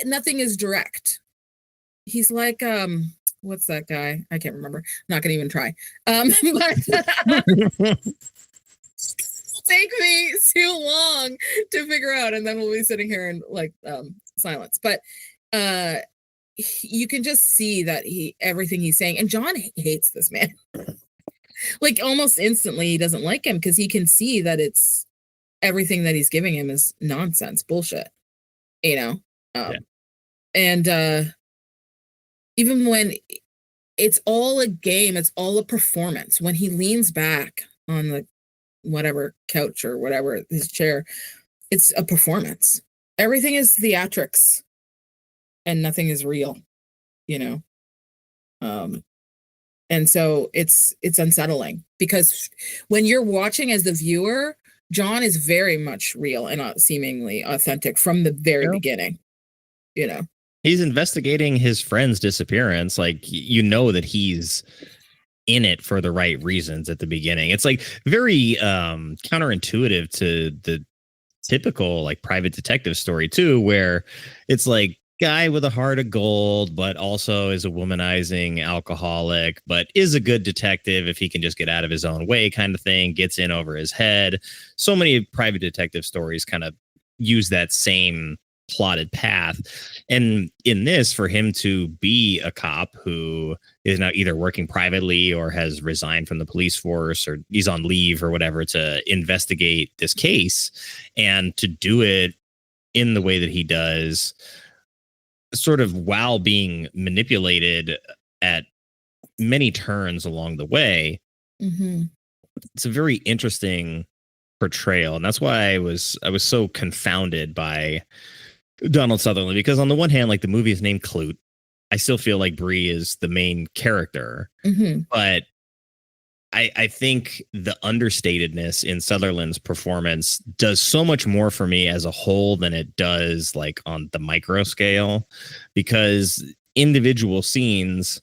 nothing is direct. He's like, what's that guy? I can't remember. Not gonna even try. But take me too long to figure out, and then we'll be sitting here in like silence. But you can just see that everything he's saying, and John hates this man. Like almost instantly, he doesn't like him because he can see that it's everything that he's giving him is nonsense, bullshit. And even when it's all a game, it's all a performance. When he leans back on the whatever couch or whatever, his chair, it's a performance. Everything is theatrics and nothing is real, and so it's unsettling, because when you're watching as the viewer, John is very much real and seemingly authentic from the very beginning, He's investigating his friend's disappearance. Like, that he's in it for the right reasons at the beginning. It's like very counterintuitive to the typical like private detective story too, where it's like guy with a heart of gold, but also is a womanizing alcoholic, but is a good detective if he can just get out of his own way, kind of thing, gets in over his head. So many private detective stories kind of use that same plotted path. And in this, for him to be a cop who is now either working privately or has resigned from the police force or he's on leave or whatever to investigate this case, and to do it in the way that he does, sort of while being manipulated at many turns along the way. Mm-hmm. It's a very interesting portrayal, and that's why I was so confounded by Donald Sutherland, because on the one hand, like, the movie is named Klute. I still feel like Bree is the main character, but I think the understatedness in Sutherland's performance does so much more for me as a whole than it does like on the micro scale, because individual scenes,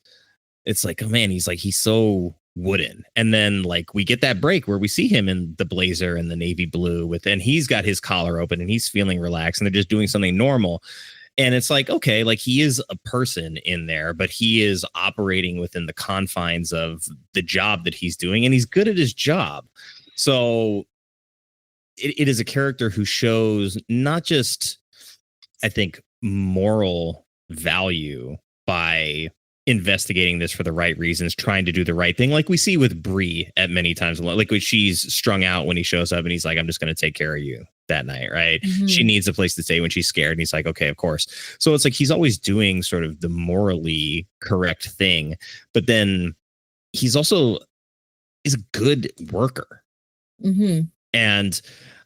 it's like, oh man, he's so wooden. And then like we get that break where we see him in the blazer and the navy blue and he's got his collar open and he's feeling relaxed and they're just doing something normal. And it's like, okay, like he is a person in there, but he is operating within the confines of the job that he's doing, and he's good at his job. So it is a character who shows not just, I think, moral value by investigating this for the right reasons, trying to do the right thing, like we see with Bree at many times, like when she's strung out when he shows up and he's like, I'm just going to take care of you that night, right? She needs a place to stay when she's scared, and he's like, okay, of course. So it's like he's always doing sort of the morally correct thing, but then he's also is a good worker. And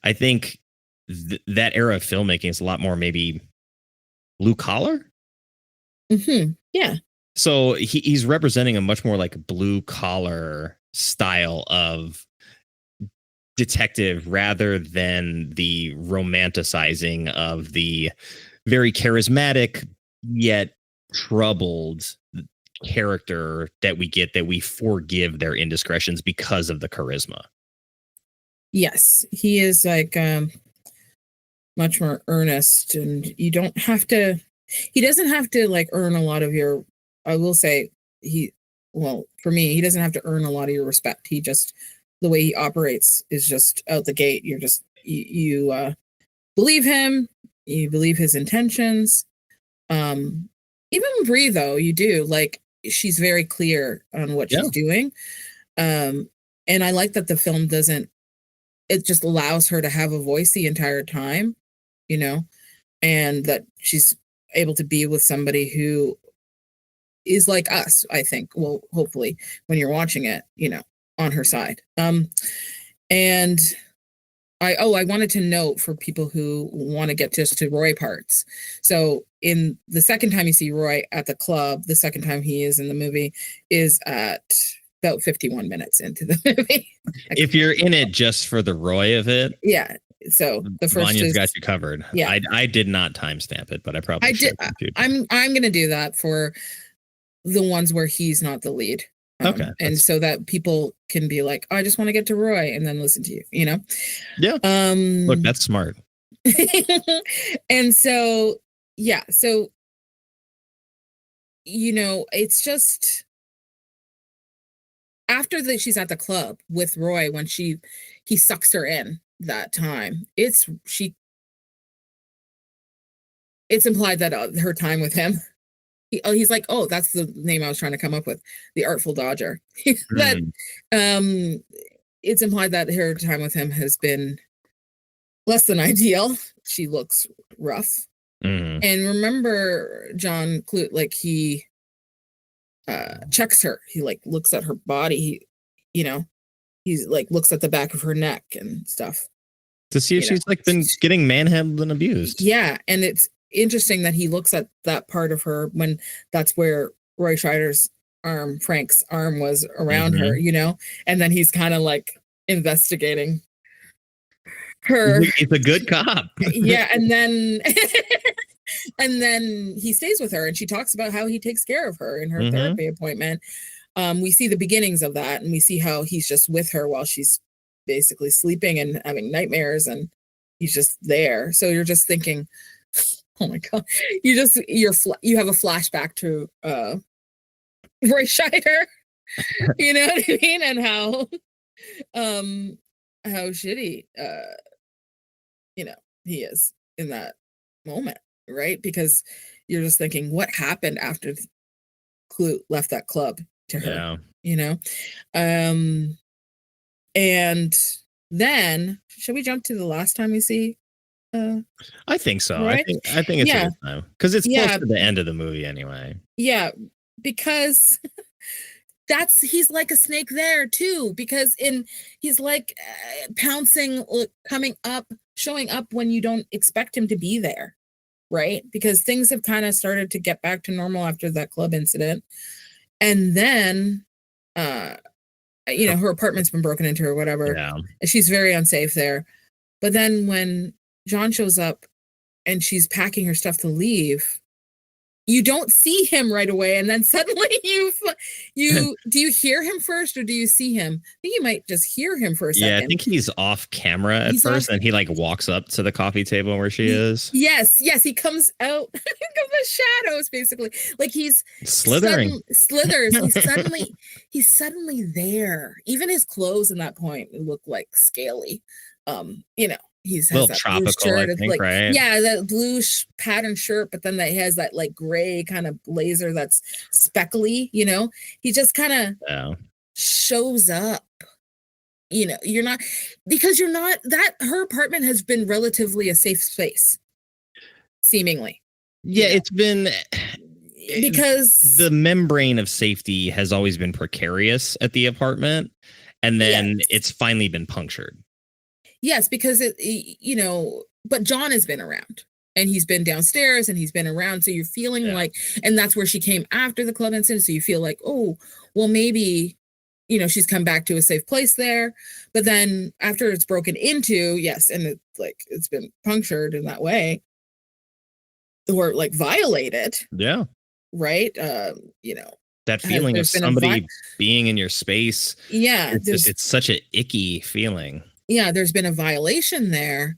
I think that era of filmmaking is a lot more maybe blue collar. Yeah. So he's representing a much more like blue collar style of detective rather than the romanticizing of the very charismatic yet troubled character that we get, that we forgive their indiscretions because of the charisma. Yes, he is like much more earnest, and he doesn't have to like earn a lot of your, I will say for me, he doesn't have to earn a lot of your respect. He just, the way he operates is just out the gate. You're just, you believe him, you believe his intentions. Even Bree, though, you do, like, she's very clear on what she's doing. And I like that the film it just allows her to have a voice the entire time, and that she's able to be with somebody who is like us, I think. Well, hopefully when you're watching it, on her side. And I wanted to note for people who want to get just to Roy parts. So in the second time you see Roy at the club, the second time he is in the movie is at about 51 minutes into the movie. If you're in it just for the Roy of it. Yeah. So the first Vanya's got you covered. Yeah. I did not timestamp it, but I probably should. I'm going to do that for the ones where he's not the lead. Okay. And so that people can be like, oh, I just want to get to Roy and then listen to you, Yeah. Look, that's smart. And so, yeah. So, it's just after she's at the club with Roy, when he sucks her in that time, it's implied that her time with him, he's like, oh, that's the name I was trying to come up with, the Artful Dodger. That it's implied that her time with him has been less than ideal. She looks rough. And remember John Klute, like he checks her. He like looks at her body. He's like looks at the back of her neck and stuff to see if she's like been getting manhandled and abused. Yeah, and it's interesting that he looks at that part of her when that's where Roy Scheider's arm, Frank's arm, was around her, and then he's kind of like investigating her. He's a good cop. Yeah, and then and then he stays with her, and she talks about how he takes care of her in her therapy appointment. We see the beginnings of that, and we see how he's just with her while she's basically sleeping and having nightmares, and he's just there. So you're just thinking, oh my God, you have a flashback to Roy Scheider, you know what I mean? And how shitty, he is in that moment. right? Because you're just thinking, what happened after Klute left that club to her, you know? And then should we jump to the last time we see I think so. Roy? I think it's a good time because it's close to the end of the movie anyway. Yeah, because he's like a snake there too, because he's like pouncing, coming up, showing up when you don't expect him to be there, right? Because things have kind of started to get back to normal after that club incident, and then her apartment's been broken into or whatever, and she's very unsafe there. But then when John shows up and she's packing her stuff to leave, you don't see him right away, and then suddenly you do you hear him first or do you see him? I think you might just hear him for a second. Yeah, I think he's off camera at first, and he like walks up to the coffee table where she is. Yes, he comes out of the shadows, basically, like he's slithering. Slithers. He's suddenly there. Even his clothes in that point look like scaly. He's a little tropical, I think, right? Yeah, that blue patterned shirt, but then he has that like gray kind of blazer that's speckly, he just kind of shows up. You're not that her apartment has been relatively a safe space, seemingly. Yeah, it's been because the membrane of safety has always been precarious at the apartment, and then it's finally been punctured. Yes, because but John has been around and he's been downstairs and he's been around. So you're feeling like, and that's where she came after the club incident. So you feel like, oh, well, maybe, she's come back to a safe place there. But then after it's broken into, and it's been punctured in that way or like violated. Yeah. Right. That feeling of somebody being in your space. Yeah. It's such an icky feeling. Yeah, there's been a violation there.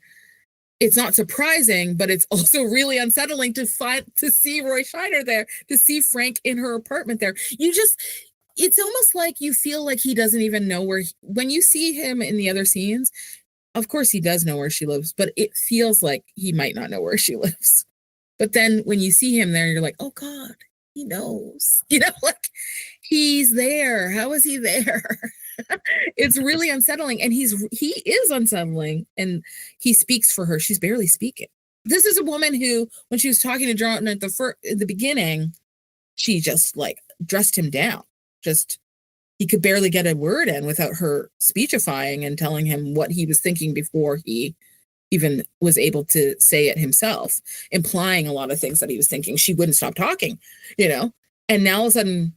It's not surprising, but it's also really unsettling to see Roy Scheider there, to see Frank in her apartment there. It's almost like you feel like he doesn't even know when you see him in the other scenes, of course he does know where she lives, but it feels like he might not know where she lives. But then when you see him there, you're like, oh God, he knows, like he's there. How is he there? It's really unsettling, and he is unsettling, and he speaks for her. She's barely speaking. This is a woman who, when she was talking to John at the beginning, she just like dressed him down. Just he could barely get a word in without her speechifying and telling him what he was thinking before he even was able to say it himself, implying a lot of things that he was thinking. She wouldn't stop talking, and now all of a sudden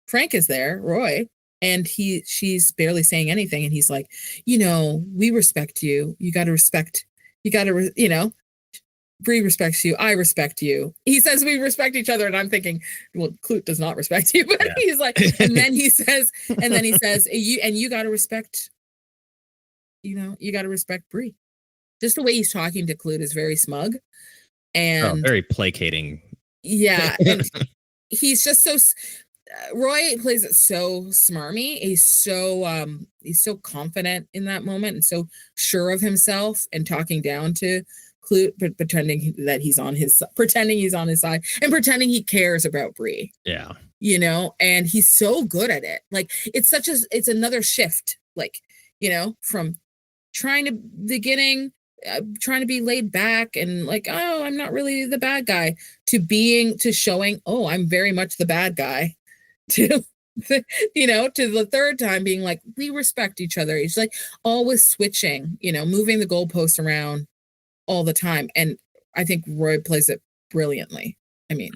Frank is there, Roy. And she's barely saying anything. And he's like, we respect you. You got to respect, Bree respects you. I respect you. He says we respect each other. And I'm thinking, well, Klute does not respect you. But he's like, and then he says, you got to respect, you got to respect Bree. Just the way he's talking to Klute is very smug. And very placating. Yeah. And he's just so... Roy plays it so smarmy. He's so confident in that moment and so sure of himself and talking down to Klute, but pretending he's on his side and pretending he cares about Bree. Yeah. And he's so good at it. Like it's another shift, like, from trying to be laid back and like, oh, I'm not really the bad guy, to showing, oh, I'm very much the bad guy. To the third time being like, we respect each other. He's like always switching, moving the goalposts around all the time. And I think Roy plays it brilliantly. I mean,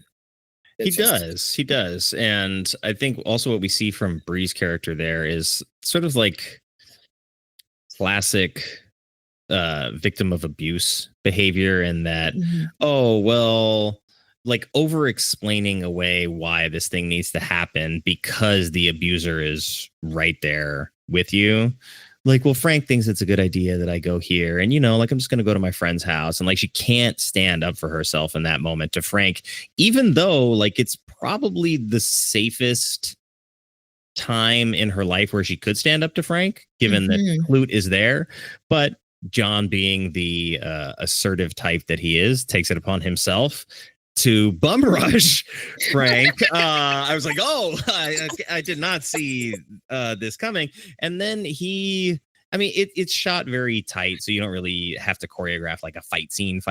he does. And I think also what we see from Bree's character there is sort of like classic victim of abuse behavior, and that, oh, well, like over explaining away why this thing needs to happen because the abuser is right there with you. Like, well, Frank thinks it's a good idea that I go here, and like I'm just going to go to my friend's house, and like she can't stand up for herself in that moment to Frank, even though like it's probably the safest time in her life where she could stand up to Frank, given that Klute is there. But John, being the assertive type that he is, takes it upon himself to bum rush Frank. I was like, oh, I did not see this coming. And then it's shot very tight, so you don't really have to choreograph like a fight scene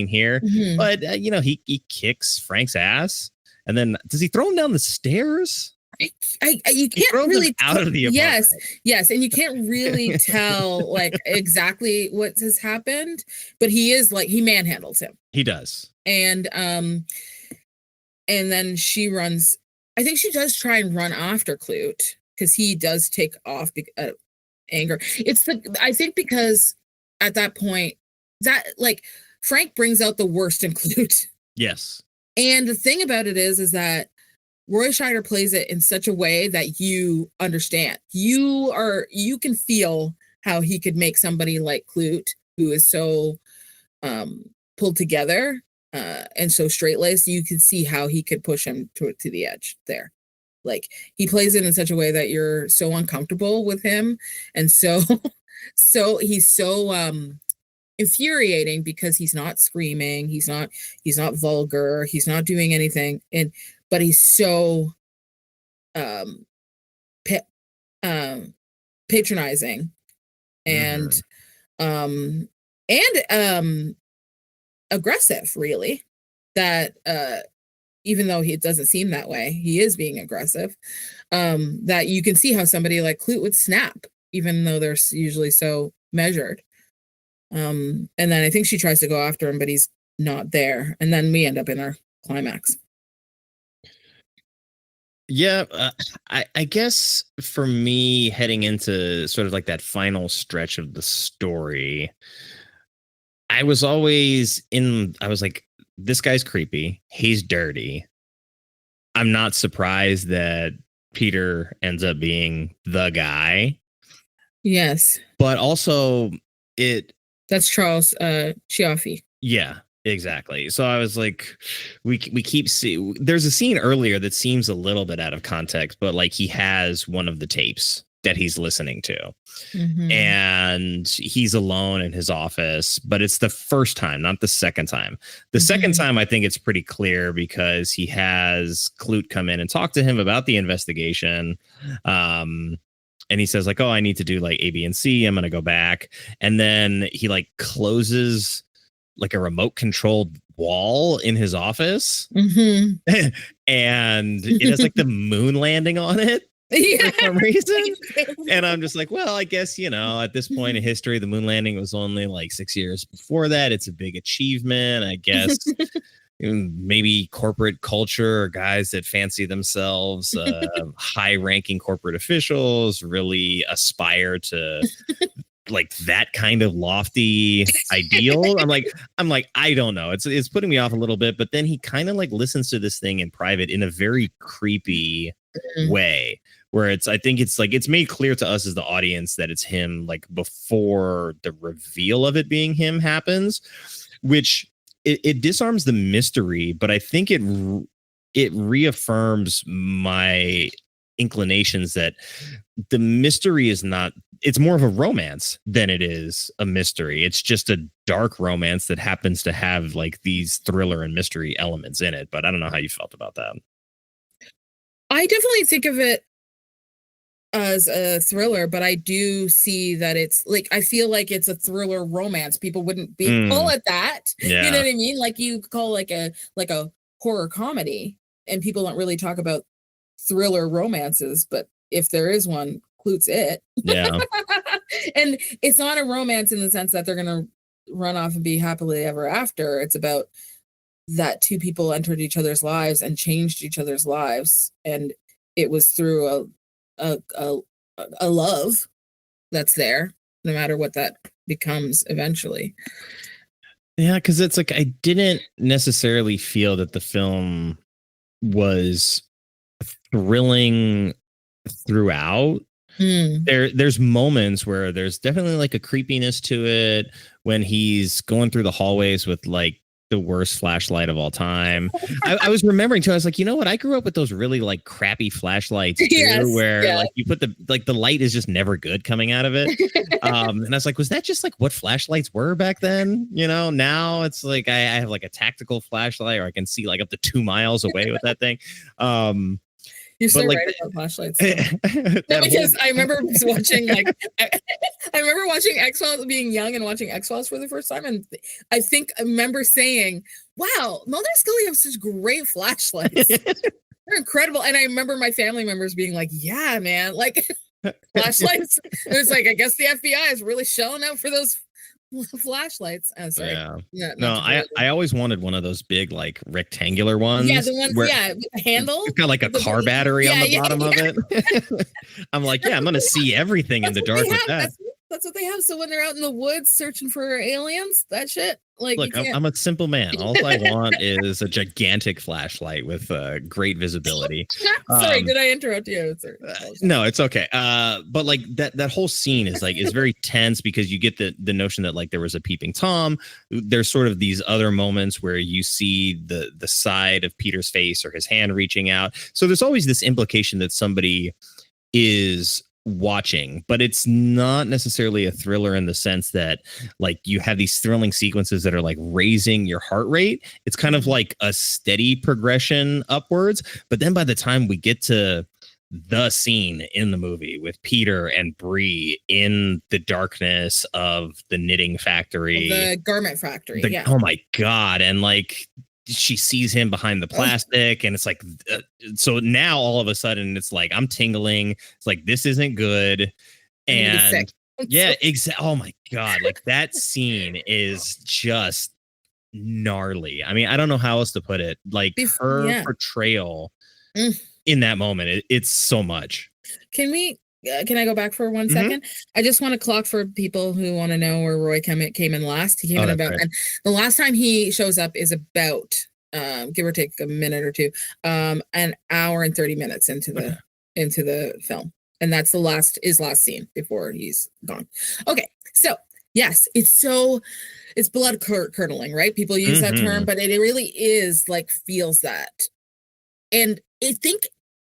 here. Mhm. But he kicks Frank's ass, and then does he throw him down the stairs? You can't really out of the apartment. Yes, and you can't really tell like exactly what has happened, but he manhandles him. He does. And then she runs. I think she does try and run after Klute because he does take off anger. I think because at that point that like Frank brings out the worst in Klute. Yes. And the thing about it is that Roy Scheider plays it in such a way that you understand. You can feel how he could make somebody like Klute, who is so pulled together and so straight-laced, you can see how he could push him to the edge there. Like, he plays it in such a way that you're so uncomfortable with him, and so he's so infuriating because he's not screaming, he's not vulgar, he's not doing anything, but he's so patronizing and aggressive, really, that even though it doesn't seem that way, he is being aggressive. That you can see how somebody like Klute would snap, even though they're usually so measured. And then I think she tries to go after him, but he's not there. And then we end up in our climax. Yeah, I guess for me, heading into sort of like that final stretch of the story, I was like, this guy's creepy. He's dirty. I'm not surprised that Peter ends up being the guy. Yes. But also that's Charles Chiaffi. Yeah, exactly. So I was like, we keep seeing, there's a scene earlier that seems a little bit out of context, but like he has one of the tapes that he's listening to, and he's alone in his office, but it's the first time, not the second time. The second time, I think it's pretty clear because he has Klute come in and talk to him about the investigation. And he says like, oh, I need to do like A, B, and C. I'm going to go back. And then he like closes like a remote controlled wall in his office. And it has like the moon landing on it. For some reason. And I'm just like, well, I guess, at this point in history, the moon landing was only like 6 years before that. It's a big achievement, I guess. Maybe corporate culture or guys that fancy themselves high ranking corporate officials really aspire to like that kind of lofty ideal. I'm like, I don't know. It's putting me off a little bit, but then he kind of like listens to this thing in private in a very creepy way, where I think it's made clear to us as the audience that it's him like before the reveal of it being him happens, which it disarms the mystery, but I think it reaffirms my inclinations that the mystery is not, it's more of a romance than it is a mystery. It's just a dark romance that happens to have like these thriller and mystery elements in it. But I don't know how you felt about that. I definitely think of it as a thriller, but I do see that it's like, I feel like it's a thriller romance. People wouldn't call it that. Yeah. You know what I mean? Like you call like a horror comedy, and people don't really talk about thriller romances, but if there is one, Klute's it. Yeah. And it's not a romance in the sense that they're going to run off and be happily ever after. It's about that two people entered each other's lives and changed each other's lives, and it was through a love that's there, no matter what that becomes eventually. Yeah, because it's like I didn't necessarily feel that the film was thrilling throughout. There's moments where there's definitely like a creepiness to it when he's going through the hallways with like the worst flashlight of all time. I was remembering too. I was like, you know what? I grew up with those really like crappy flashlights too, Yes, where yeah. like you put the light is just never good coming out of it. And I was like, was that just like what flashlights were back then? You know, now it's like I have like a tactical flashlight, or I can see like up to 2 miles away with that thing. You're so like, right about flashlights. Because I remember watching I remember watching X-Files, being young and watching X-Files for the first time, and I remember saying, "Wow, Mulder and Scully have such great flashlights. They're incredible." And I remember my family members being like, "Yeah, man, like flashlights." It was like, I guess the FBI is really shelling out for those flashlights. No, I always wanted one of those big like rectangular ones. Yeah, the ones, with the handle. It's got like a car battery on the bottom of it. I'm like, I'm gonna see everything in the dark with that. That's what they have. So when they're out in the woods searching for aliens, that shit. Like, look, I'm a simple man. All I want is a gigantic flashlight with great visibility. Sorry, did I interrupt you? No, it's okay. But like that whole scene is very tense, because you get the notion that like there was a peeping Tom. There's sort of these other moments where you see the side of Peter's face or his hand reaching out. So there's always this implication that somebody is watching, but it's not necessarily a thriller in the sense that like you have these thrilling sequences that are like raising your heart rate. It's kind of like a steady progression upwards, but then by the time we get to the scene in the movie with Peter and Bree in the darkness of the knitting factory, the garment factory, oh my god, and like she sees him behind the plastic, and it's like, so now all of a sudden it's like I'm tingling. It's like, this isn't good. And exactly. Oh my god, like that scene is just gnarly. I mean, I don't know how else to put it. Like her portrayal in that moment, it's so much. Can I go back for 1 second? I just want to clock for people who want to know where Roy came in last. He came in about, and the last time he shows up is about, give or take a minute or two, an hour and 30 minutes into the film, and that's his last scene before he's gone. Okay, so yes, it's blood curdling, right? People use that term, but it really is like feels that, and I think,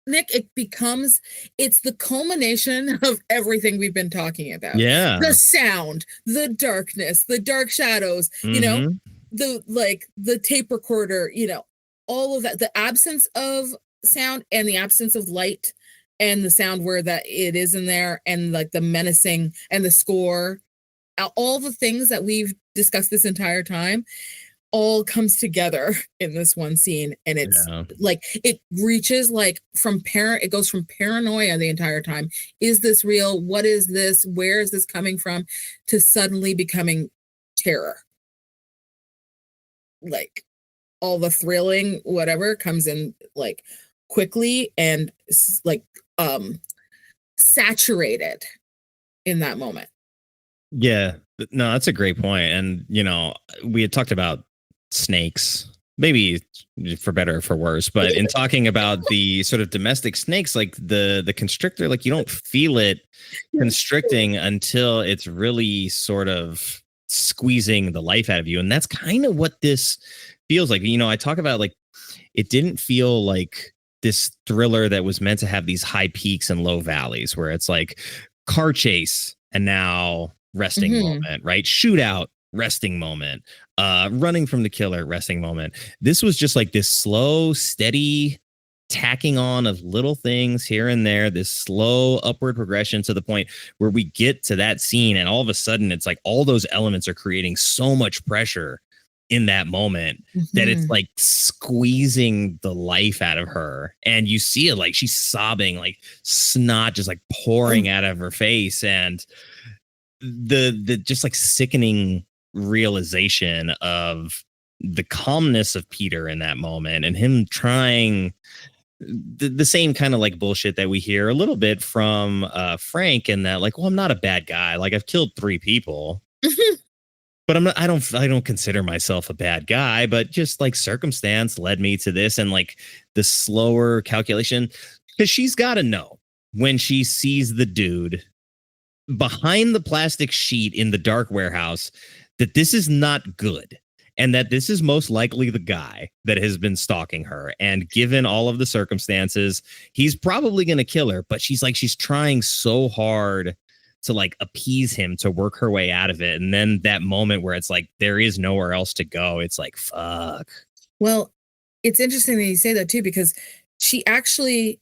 Nick, it's the culmination of everything we've been talking about. Yeah. The sound, the darkness, the dark shadows, you know, the tape recorder, you know, all of that, the absence of sound and the absence of light, and the sound where that it is in there, and like the menacing and the score, all the things that we've discussed this entire time all comes together in this one scene, and it's like it reaches like it goes from paranoia the entire time. Is this real? What is this? Where is this coming from? To suddenly becoming terror. Like all the thrilling whatever comes in like quickly and like saturated in that moment. Yeah, no, that's a great point. And you know, we had talked about snakes, maybe for better or for worse, but in talking about the sort of domestic snakes, like the constrictor, like you don't feel it constricting until it's really sort of squeezing the life out of you. And that's kind of what this feels like. You know, I talk about like it didn't feel like this thriller that was meant to have these high peaks and low valleys, where it's like car chase and now resting moment, right? Shootout, resting moment, running from the killer, resting moment. This was just like this slow, steady tacking on of little things here and there, this slow upward progression to the point where we get to that scene, and all of a sudden it's like all those elements are creating so much pressure in that moment that it's like squeezing the life out of her, and you see it, like she's sobbing, like snot just like pouring out of her face, and the just like sickening realization of the calmness of Peter in that moment, and him trying the same kind of like bullshit that we hear a little bit from Frank, and that like, well, I'm not a bad guy, like I've killed 3 people but I don't consider myself a bad guy, but just like circumstance led me to this, and like the slower calculation, because she's got to know when she sees the dude behind the plastic sheet in the dark warehouse that this is not good. and that this is most likely the guy that has been stalking her. And given all of the circumstances, he's probably going to kill her. But she's trying so hard to like appease him, to work her way out of it. And then that moment where it's like there is nowhere else to go. It's like, fuck. Well, it's interesting that you say that too, because she actually,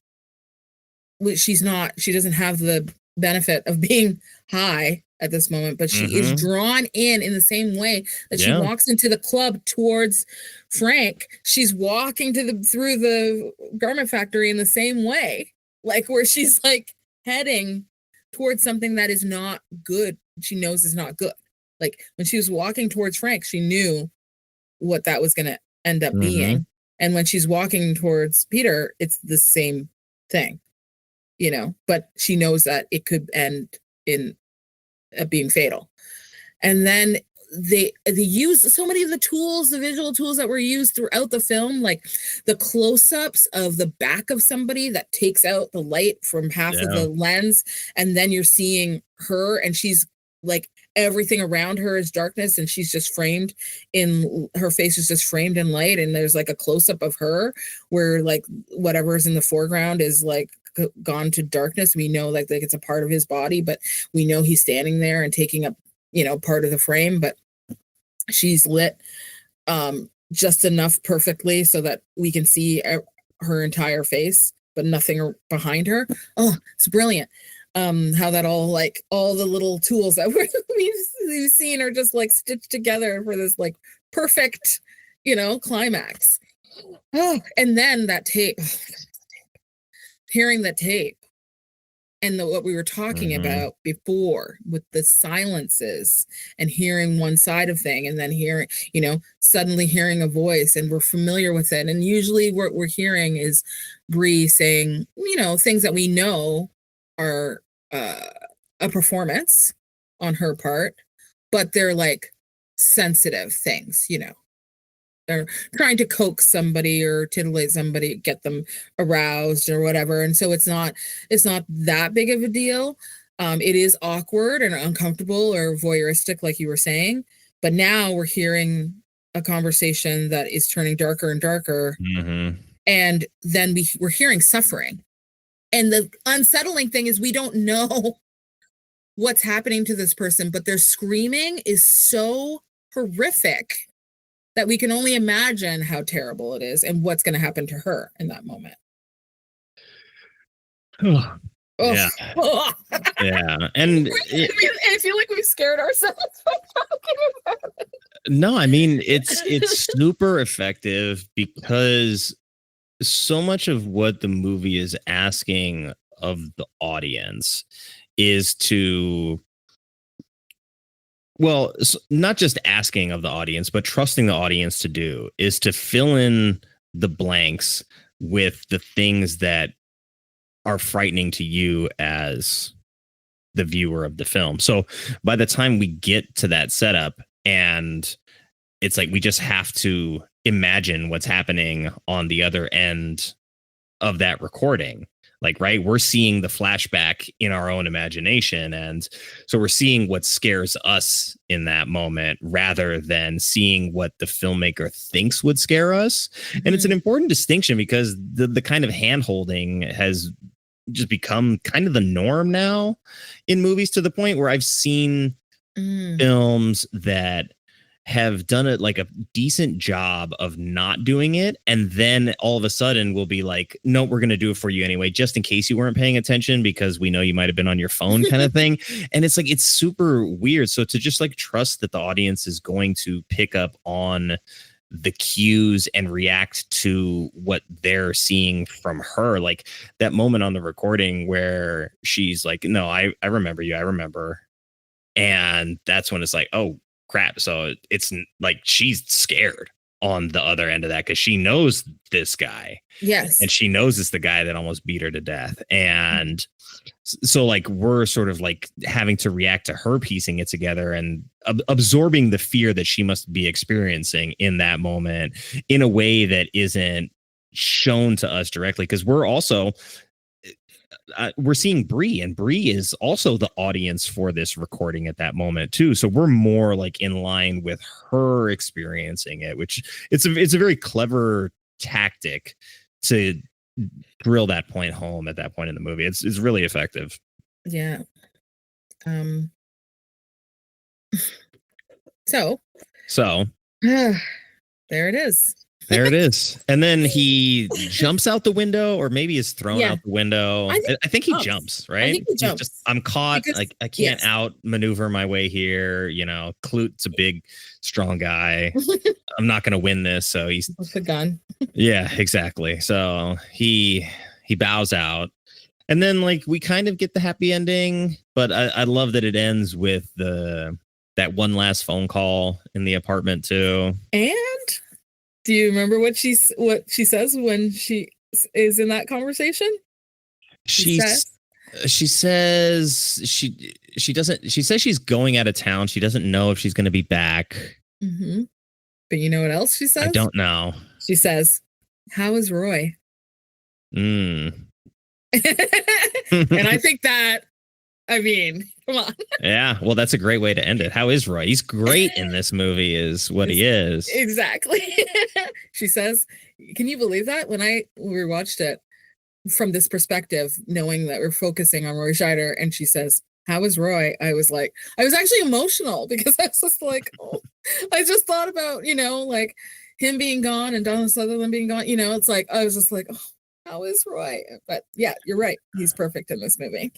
she doesn't have the benefit of being high at this moment, but she is drawn in the same way that she walks into the club towards Frank. She's walking through the garment factory in the same way, like where she's like heading towards something that is not good. She knows is not good. Like when she was walking towards Frank, she knew what that was going to end up being. And when she's walking towards Peter, it's the same thing, you know, but she knows that it could end in being fatal. And then they use so many of the tools, the visual tools that were used throughout the film, like the close-ups of the back of somebody that takes out the light from half of the lens, and then you're seeing her, and she's like, everything around her is darkness, and she's just framed in, her face is just framed in light, and there's like a close-up of her where like whatever is in the foreground is like gone to darkness. We know like it's a part of his body, but we know he's standing there and taking up, you know, part of the frame, but she's lit just enough perfectly so that we can see her entire face, but nothing behind her. Oh, it's brilliant. How that all, like all the little tools that we've seen are just like stitched together for this like perfect, you know, climax. Oh, and then that tape, hearing the tape and what we were talking about before with the silences and hearing one side of thing, and then hearing, you know, suddenly hearing a voice, and we're familiar with it. And usually what we're hearing is Bree saying, you know, things that we know are a performance on her part, but they're like sensitive things, you know. They're trying to coax somebody or titillate somebody, get them aroused or whatever. And so it's not that big of a deal. It is awkward and uncomfortable or voyeuristic, like you were saying. But now we're hearing a conversation that is turning darker and darker. And then we're hearing suffering. And the unsettling thing is we don't know what's happening to this person, but their screaming is so horrific that we can only imagine how terrible it is and what's going to happen to her in that moment. Yeah. And I feel like we've scared ourselves by talking about it. No, I mean, it's super effective because so much of what the movie is asking of the audience is to, well, not just asking of the audience, but trusting the audience to do, is to fill in the blanks with the things that are frightening to you as the viewer of the film. So by the time we get to that setup, and it's like we just have to imagine what's happening on the other end of that recording. Like, right, we're seeing the flashback in our own imagination. And so we're seeing what scares us in that moment rather than seeing what the filmmaker thinks would scare us. And it's an important distinction because the kind of hand-holding has just become kind of the norm now in movies, to the point where I've seen films that have done it like a decent job of not doing it, and then all of a sudden we'll be like, no, we're going to do it for you anyway, just in case you weren't paying attention because we know you might have been on your phone, kind of thing. And it's like, it's super weird. So to just like trust that the audience is going to pick up on the cues and react to what they're seeing from her, like that moment on the recording where she's like, no, I remember you, I remember. And that's when it's like, oh crap. So it's like she's scared on the other end of that because she knows this guy. Yes. And she knows it's the guy that almost beat her to death. And so like we're sort of like having to react to her piecing it together and absorbing the fear that she must be experiencing in that moment in a way that isn't shown to us directly, because we're also, we're seeing Bree, and Bree is also the audience for this recording at that moment too. So we're more like in line with her experiencing it, which it's a very clever tactic to drill that point home at that point in the movie. It's really effective. Yeah. So there it is. There it is. And then he jumps out the window, or maybe is thrown out the window. I think he jumps, right? I think he jumps. I'm caught. Because, I can't outmaneuver my way here. You know, Klute's a big, strong guy. I'm not going to win this. So he's with the gun. Yeah, exactly. So he bows out. And then like we kind of get the happy ending, but I love that it ends with that one last phone call in the apartment too. And do you remember what she says when she is in that conversation? She says she's going out of town. She doesn't know if she's going to be back. Mm-hmm. But you know what else she says? I don't know. She says, "How is Roy?" And I think that, I mean, come on. Yeah, well, that's a great way to end it. How is Roy? He's great in this movie, is what he is. Exactly. She says, can you believe that? When we watched it from this perspective, knowing that we're focusing on Roy Scheider, and she says, "How is Roy?" I was actually emotional because I was just like, oh, I just thought about, like him being gone and Donald Sutherland being gone. It's like, I was just like, oh, how is Roy? But yeah, you're right. He's perfect in this movie.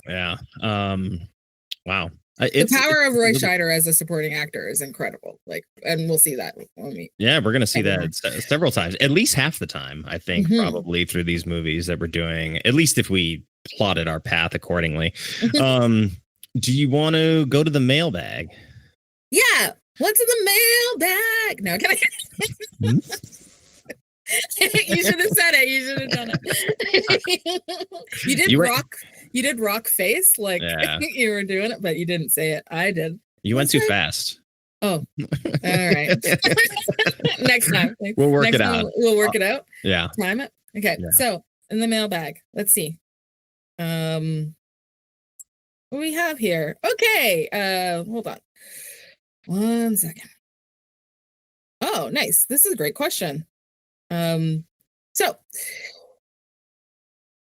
Yeah. Wow. The power of Roy Scheider as a supporting actor is incredible. And we'll see that when we. Yeah, we're going to see that several times, at least half the time, I think, probably through these movies that we're doing, at least if we plotted our path accordingly. Do you want to go to the mailbag? Yeah. What's in the mailbag? No, can I? You should have said it. You should have done it. You did rock face like you were doing it, but you didn't say it. I did. You went too fast. Oh, all right. Next time. We'll work it out. We'll work it out. Yeah. Time it. Okay. Yeah. So in the mailbag, let's see. What do we have here? Okay. Hold on. 1 second. Oh, nice. This is a great question. So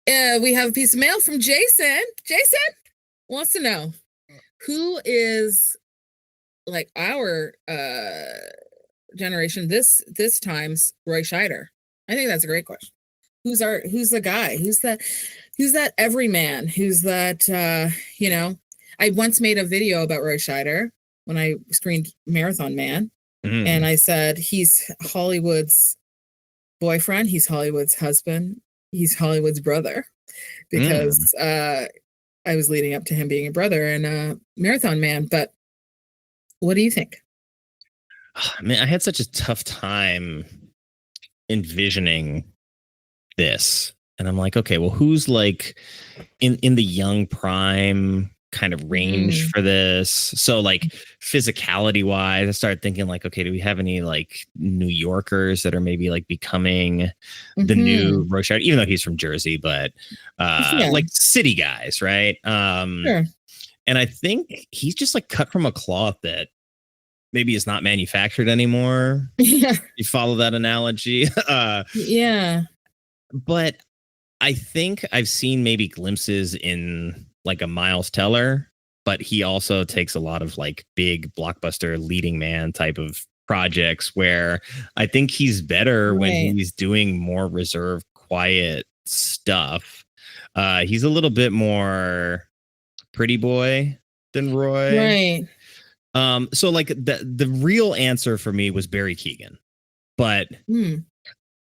we have a piece of mail from Jason. Jason wants to know who is like our generation this time's Roy Scheider. I think that's a great question. Who's the guy? Who's that everyman? Who's that I once made a video about Roy Scheider when I screened Marathon Man, and I said he's Hollywood's boyfriend, he's Hollywood's husband, he's Hollywood's brother, because I was leading up to him being a brother in Marathon Man. But what do you think? Man, I had such a tough time envisioning this, and I'm like, okay, well, who's like in the young prime kind of range for this? So like physicality wise, I started thinking like, okay, do we have any like New Yorkers that are maybe like becoming the new Roy Scheider, even though he's from Jersey, but like city guys, right? Sure. And I think he's just like cut from a cloth that maybe is not manufactured anymore. Yeah. You follow that analogy? Yeah. But I think I've seen maybe glimpses in like a Miles Teller, but he also takes a lot of like big blockbuster leading man type of projects where I think he's better when he's doing more reserved, quiet stuff. He's a little bit more pretty boy than Roy. Right. So like the real answer for me was Barry Keoghan, but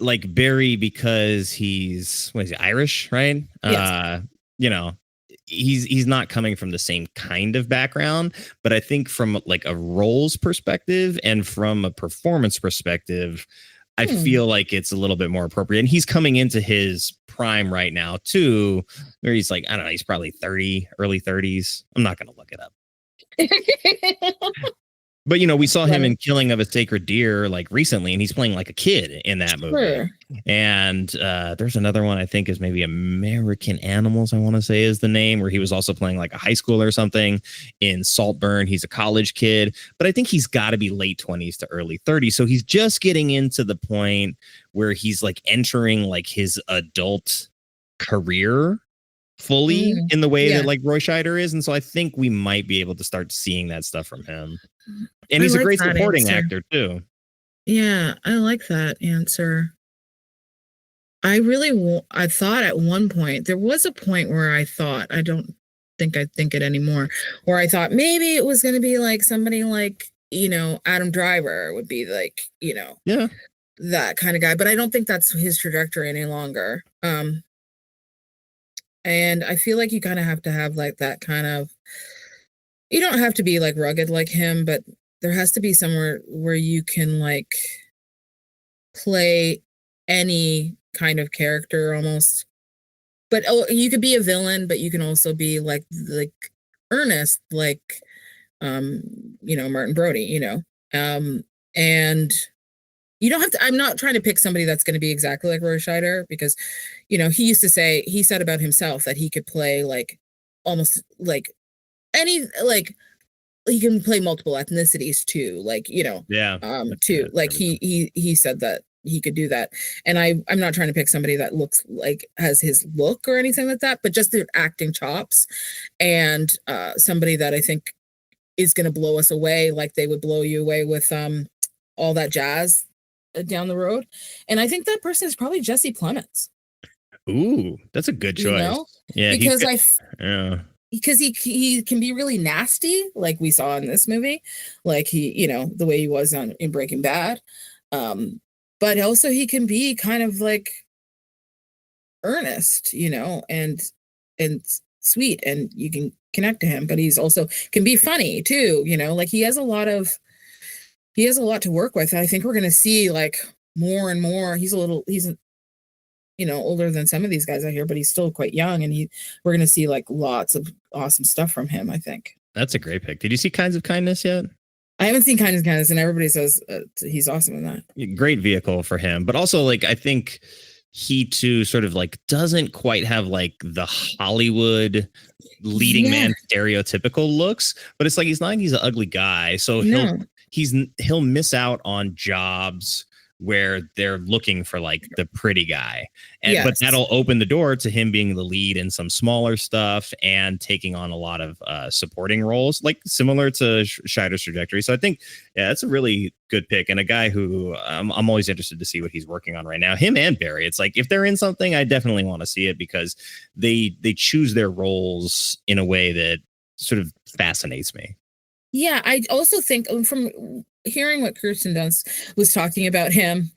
like Barry, because he's Irish, right? Yes. He's not coming from the same kind of background, but I think from like a roles perspective and from a performance perspective, I feel like it's a little bit more appropriate. And he's coming into his prime right now too, where he's like, I don't know, he's probably 30, early 30s. I'm not going to look it up. But we saw him in Killing of a Sacred Deer like recently, and he's playing like a kid in that movie. Sure. And there's another one I think is maybe American Animals, I want to say is the name, where he was also playing like a high schooler or something. In Saltburn, he's a college kid, but I think he's got to be late 20s to early 30s. So he's just getting into the point where he's like entering like his adult career fully in the way that like Roy Scheider is. And so I think we might be able to start seeing that stuff from him. And he's a great supporting actor too. Yeah, I like that answer. I thought at one point, there was a point where I thought, I don't think I think it anymore, where I thought maybe it was going to be like somebody like, Adam Driver would be like, that kind of guy. But I don't think that's his trajectory any longer. And I feel like you kind of have to have like that kind of, you don't have to be like rugged like him, but there has to be somewhere where you can like play any kind of character almost. But you could be a villain, but you can also be like earnest, like Martin Brody, and you don't have to. I'm not trying to pick somebody that's going to be exactly like Roy Scheider, because he said about himself that he could play like almost like any, like he can play multiple ethnicities too, like too, like he said that he could do that. And I'm not trying to pick somebody that looks like has his look or anything like that, but just their acting chops, and somebody that I think is going to blow us away like they would blow you away with All That Jazz down the road. And I think that person is probably Jesse Plemons. Ooh, that's a good choice. Yeah, because because he can be really nasty, like we saw in this movie, like he, the way he was in Breaking Bad. But also he can be kind of like earnest, and sweet, and you can connect to him, but he's also can be funny too, like he has a lot to work with. I think we're going to see like more and more. He's older than some of these guys out here, but he's still quite young, and we're going to see like lots of awesome stuff from him, I think. That's a great pick. Did you see Kinds of Kindness yet? I haven't seen Kinds of Kindness, and everybody says he's awesome in that. Great vehicle for him, but also like I think he too sort of like doesn't quite have like the Hollywood leading man stereotypical looks, but it's like he's an ugly guy, so he'll miss out on jobs where they're looking for like the pretty guy, but that'll open the door to him being the lead in some smaller stuff and taking on a lot of supporting roles, like similar to Scheider's trajectory. So I think that's a really good pick, and a guy who I'm always interested to see what he's working on right now. Him and Barry, it's like if they're in something, I definitely want to see it, because they choose their roles in a way that sort of fascinates me. Yeah, I also think from hearing what Kirsten Dunst was talking about him,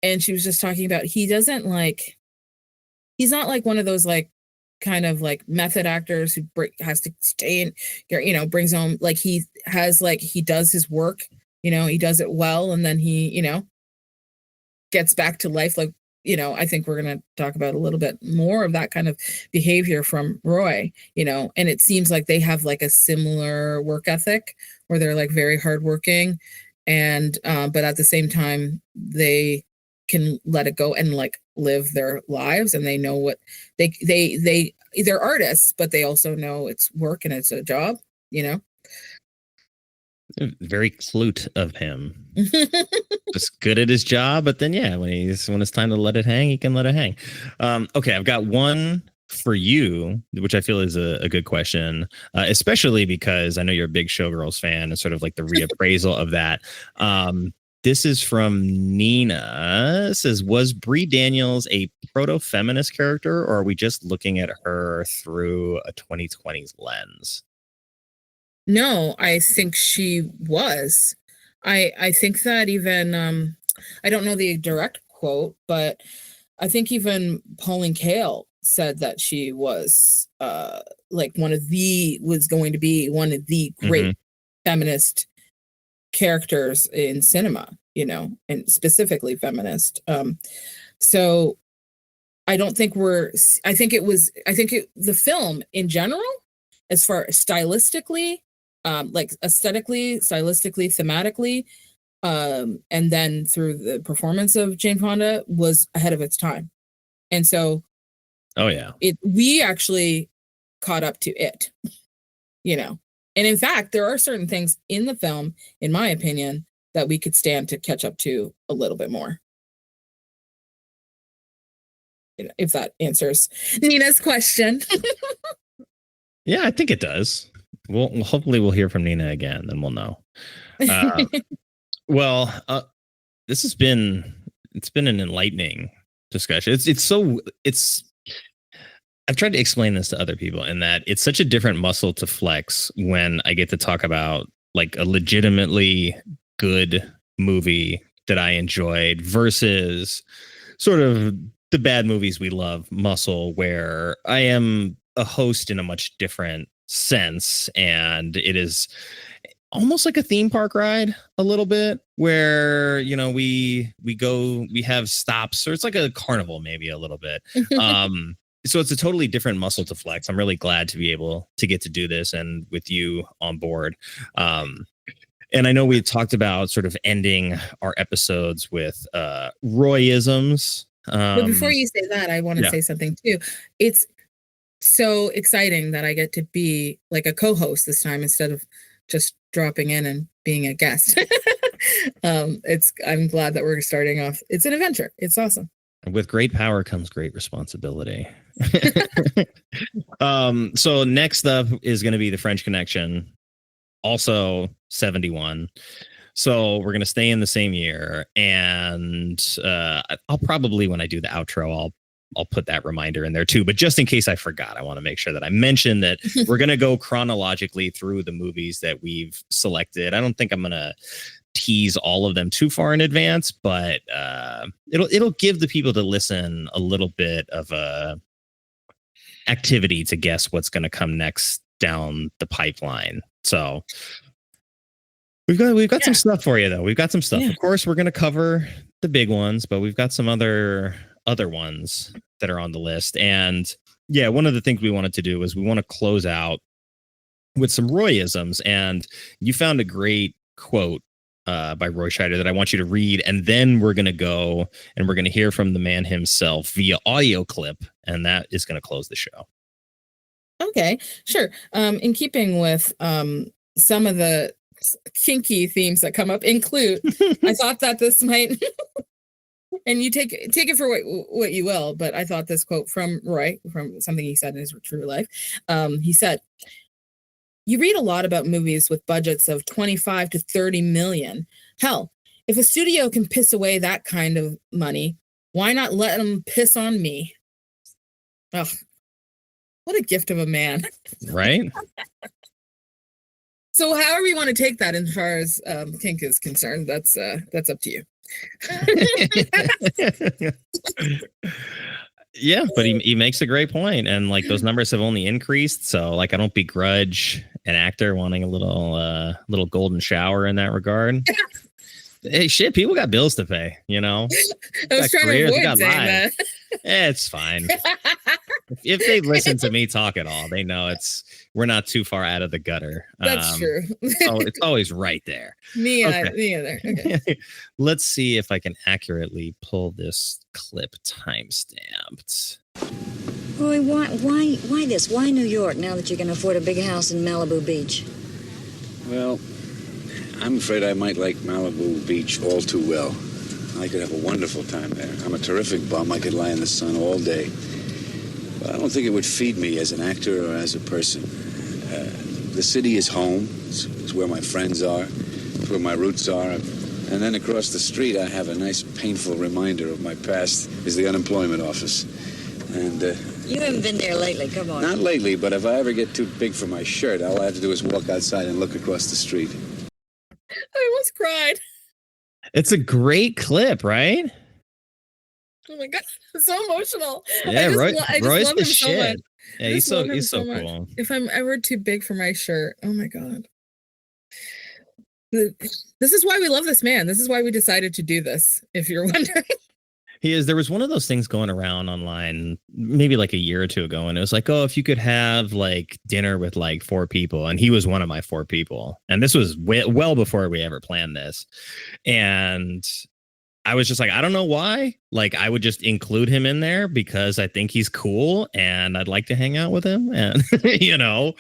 and she was just talking about he's not like one of those like kind of like method actors who has to stay in, brings home, like he has like he does his work, he does it well, and then he gets back to life. Like I think we're going to talk about a little bit more of that kind of behavior from Roy, and it seems like they have like a similar work ethic where they're like very hardworking, and but at the same time they can let it go and like live their lives, and they know what they're artists, but they also know it's work and it's a job, Very Klute of him. Just good at his job, but then when it's time to let it hang, he can let it hang. Okay, I've got one for you, which I feel is a good question, especially because I know you're a big Showgirls fan, and sort of like the reappraisal of that. This is from Nina. It says, was Bree Daniels a proto-feminist character, or are we just looking at her through a 2020s lens? No, I think she was. I think that even I don't know the direct quote, but I think even Pauline Kael said that she was like was going to be one of the great feminist characters in cinema, and specifically feminist. So I don't think the film in general, as far as stylistically, like aesthetically, stylistically, thematically, and then through the performance of Jane Fonda was ahead of its time. And so, oh yeah, we actually caught up to it, you know. And in fact, there are certain things in the film, in my opinion, that we could stand to catch up to a little bit more. You know, if that answers Nina's question. Yeah, I think it does. Well, hopefully we'll hear from Nina again, then we'll know. Well, this has been an enlightening discussion. I've tried to explain this to other people in that it's such a different muscle to flex when I get to talk about like a legitimately good movie that I enjoyed versus sort of the bad movies we love muscle, where I am a host in a much different sense, and it is almost like a theme park ride a little bit, where, you know, we have stops, or it's like a carnival maybe a little bit. So it's a totally different muscle to flex. I'm really glad to be able to get to do this and with you on board. And I know we talked about sort of ending our episodes with Royisms. But before you say that, I want to say something too. It's so exciting that I get to be like a co-host this time instead of just dropping in and being a guest. I'm glad that we're starting off. It's an adventure. It's awesome. With great power comes great responsibility. So next up is going to be The French Connection, also 71. So we're going to stay in the same year, and I'll probably, when I do the outro, I'll put that reminder in there too. But just in case I forgot, I want to make sure that I mention that we're going to go chronologically through the movies that we've selected. I don't think I'm going to tease all of them too far in advance, but it'll give the people to listen a little bit of a activity to guess what's going to come next down the pipeline. So we've got some stuff for you, though. We've got some stuff. Of course, we're going to cover the big ones, but we've got some other ones that are on the list. And yeah, one of the things we wanted to do is we want to close out with some Royisms, and you found a great quote by Roy Scheider that I want you to read, and then we're going to go and we're going to hear from the man himself via audio clip, and that is going to close the show. Okay, sure. In keeping with some of the kinky themes that come up in Klute, I thought that this might, and you take it for what you will, but I thought this quote from Roy, from something he said in his true life, he said, "You read a lot about movies with budgets of 25 to 30 million. Hell, if a studio can piss away that kind of money, why not let them piss on me?" Ugh, what a gift of a man. Right? So however you want to take that as far as kink is concerned, that's up to you. Yeah, but he makes a great point, and like those numbers have only increased. So like I don't begrudge an actor wanting a little golden shower in that regard. Hey, shit, people got bills to pay, you know. I was trying to avoid saying that. It's fine. If they listen to me talk at all, they know we're not too far out of the gutter. That's true. So it's always right there. Me either. Okay. Let's see if I can accurately pull this clip time-stamped. Roy, why this? Why New York now that you can afford a big house in Malibu Beach? Well, I'm afraid I might like Malibu Beach all too well. I could have a wonderful time there. I'm a terrific bum. I could lie in the sun all day. But I don't think it would feed me as an actor or as a person. The city is home. It's where my friends are. It's where my roots are. And then across the street, I have a nice, painful reminder of my past is the unemployment office. And you haven't been there lately. Come on. Not lately, but if I ever get too big for my shirt, all I have to do is walk outside and look across the street. I almost cried. It's a great clip, right? Oh my god, it's so emotional. Yeah, Roy's the shit. Yeah, he's so cool. If I'm ever too big for my shirt, oh my god. This is why we love this man. This is why we decided to do this, if you're wondering. He is. There was one of those things going around online maybe like a year or two ago, and it was like, oh, if you could have like dinner with like 4 people, and he was one of my 4 people, and this was well before we ever planned this, and I was just like, I don't know why, like I would just include him in there because I think he's cool and I'd like to hang out with him, and you know.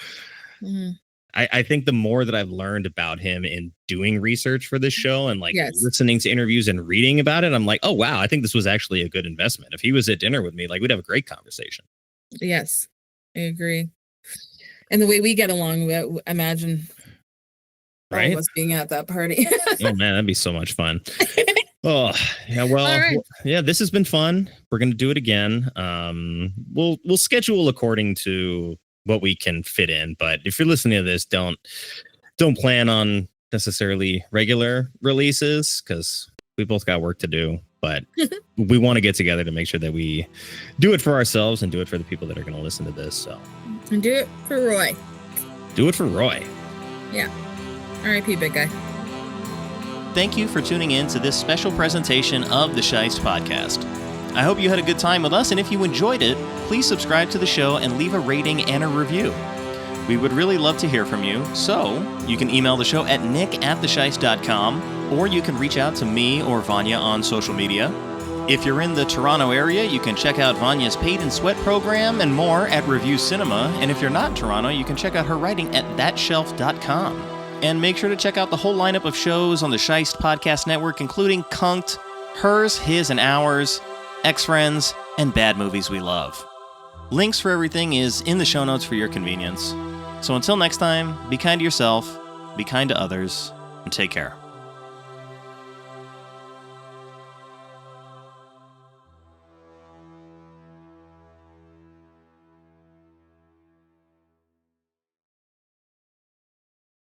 Mm-hmm. I think the more that I've learned about him in doing research for this show and like listening to interviews and reading about it, I'm like, oh, wow, I think this was actually a good investment. If he was at dinner with me, like we'd have a great conversation. Yes, I agree. And the way we get along, imagine all of us being at that party. Oh, man, that'd be so much fun. Oh, yeah. Well, yeah, this has been fun. We're going to do it again. We'll schedule according to what we can fit in, but if you're listening to this, don't plan on necessarily regular releases because we both got work to do, but we want to get together to make sure that we do it for ourselves and do it for the people that are going to listen to this. So, and do it for Roy. Do it for Roy. Yeah. R.I.P. big guy. Thank you for tuning in to this special presentation of the Scheist Podcast. I hope you had a good time with us, and if you enjoyed it, please subscribe to the show and leave a rating and a review. We would really love to hear from you, so you can email the show at nick@thescheist.com, or you can reach out to me or Vanya on social media. If you're in the Toronto area, you can check out Vanya's Paid in Sweat program and more at Review Cinema, and if you're not in Toronto, you can check out her writing at thatshelf.com. And make sure to check out the whole lineup of shows on the Scheist Podcast Network, including Kunked, Hers, His, and Ours, Ex-Friends, and Bad Movies We Love. Links for everything is in the show notes for your convenience. So until next time, be kind to yourself, be kind to others, and take care.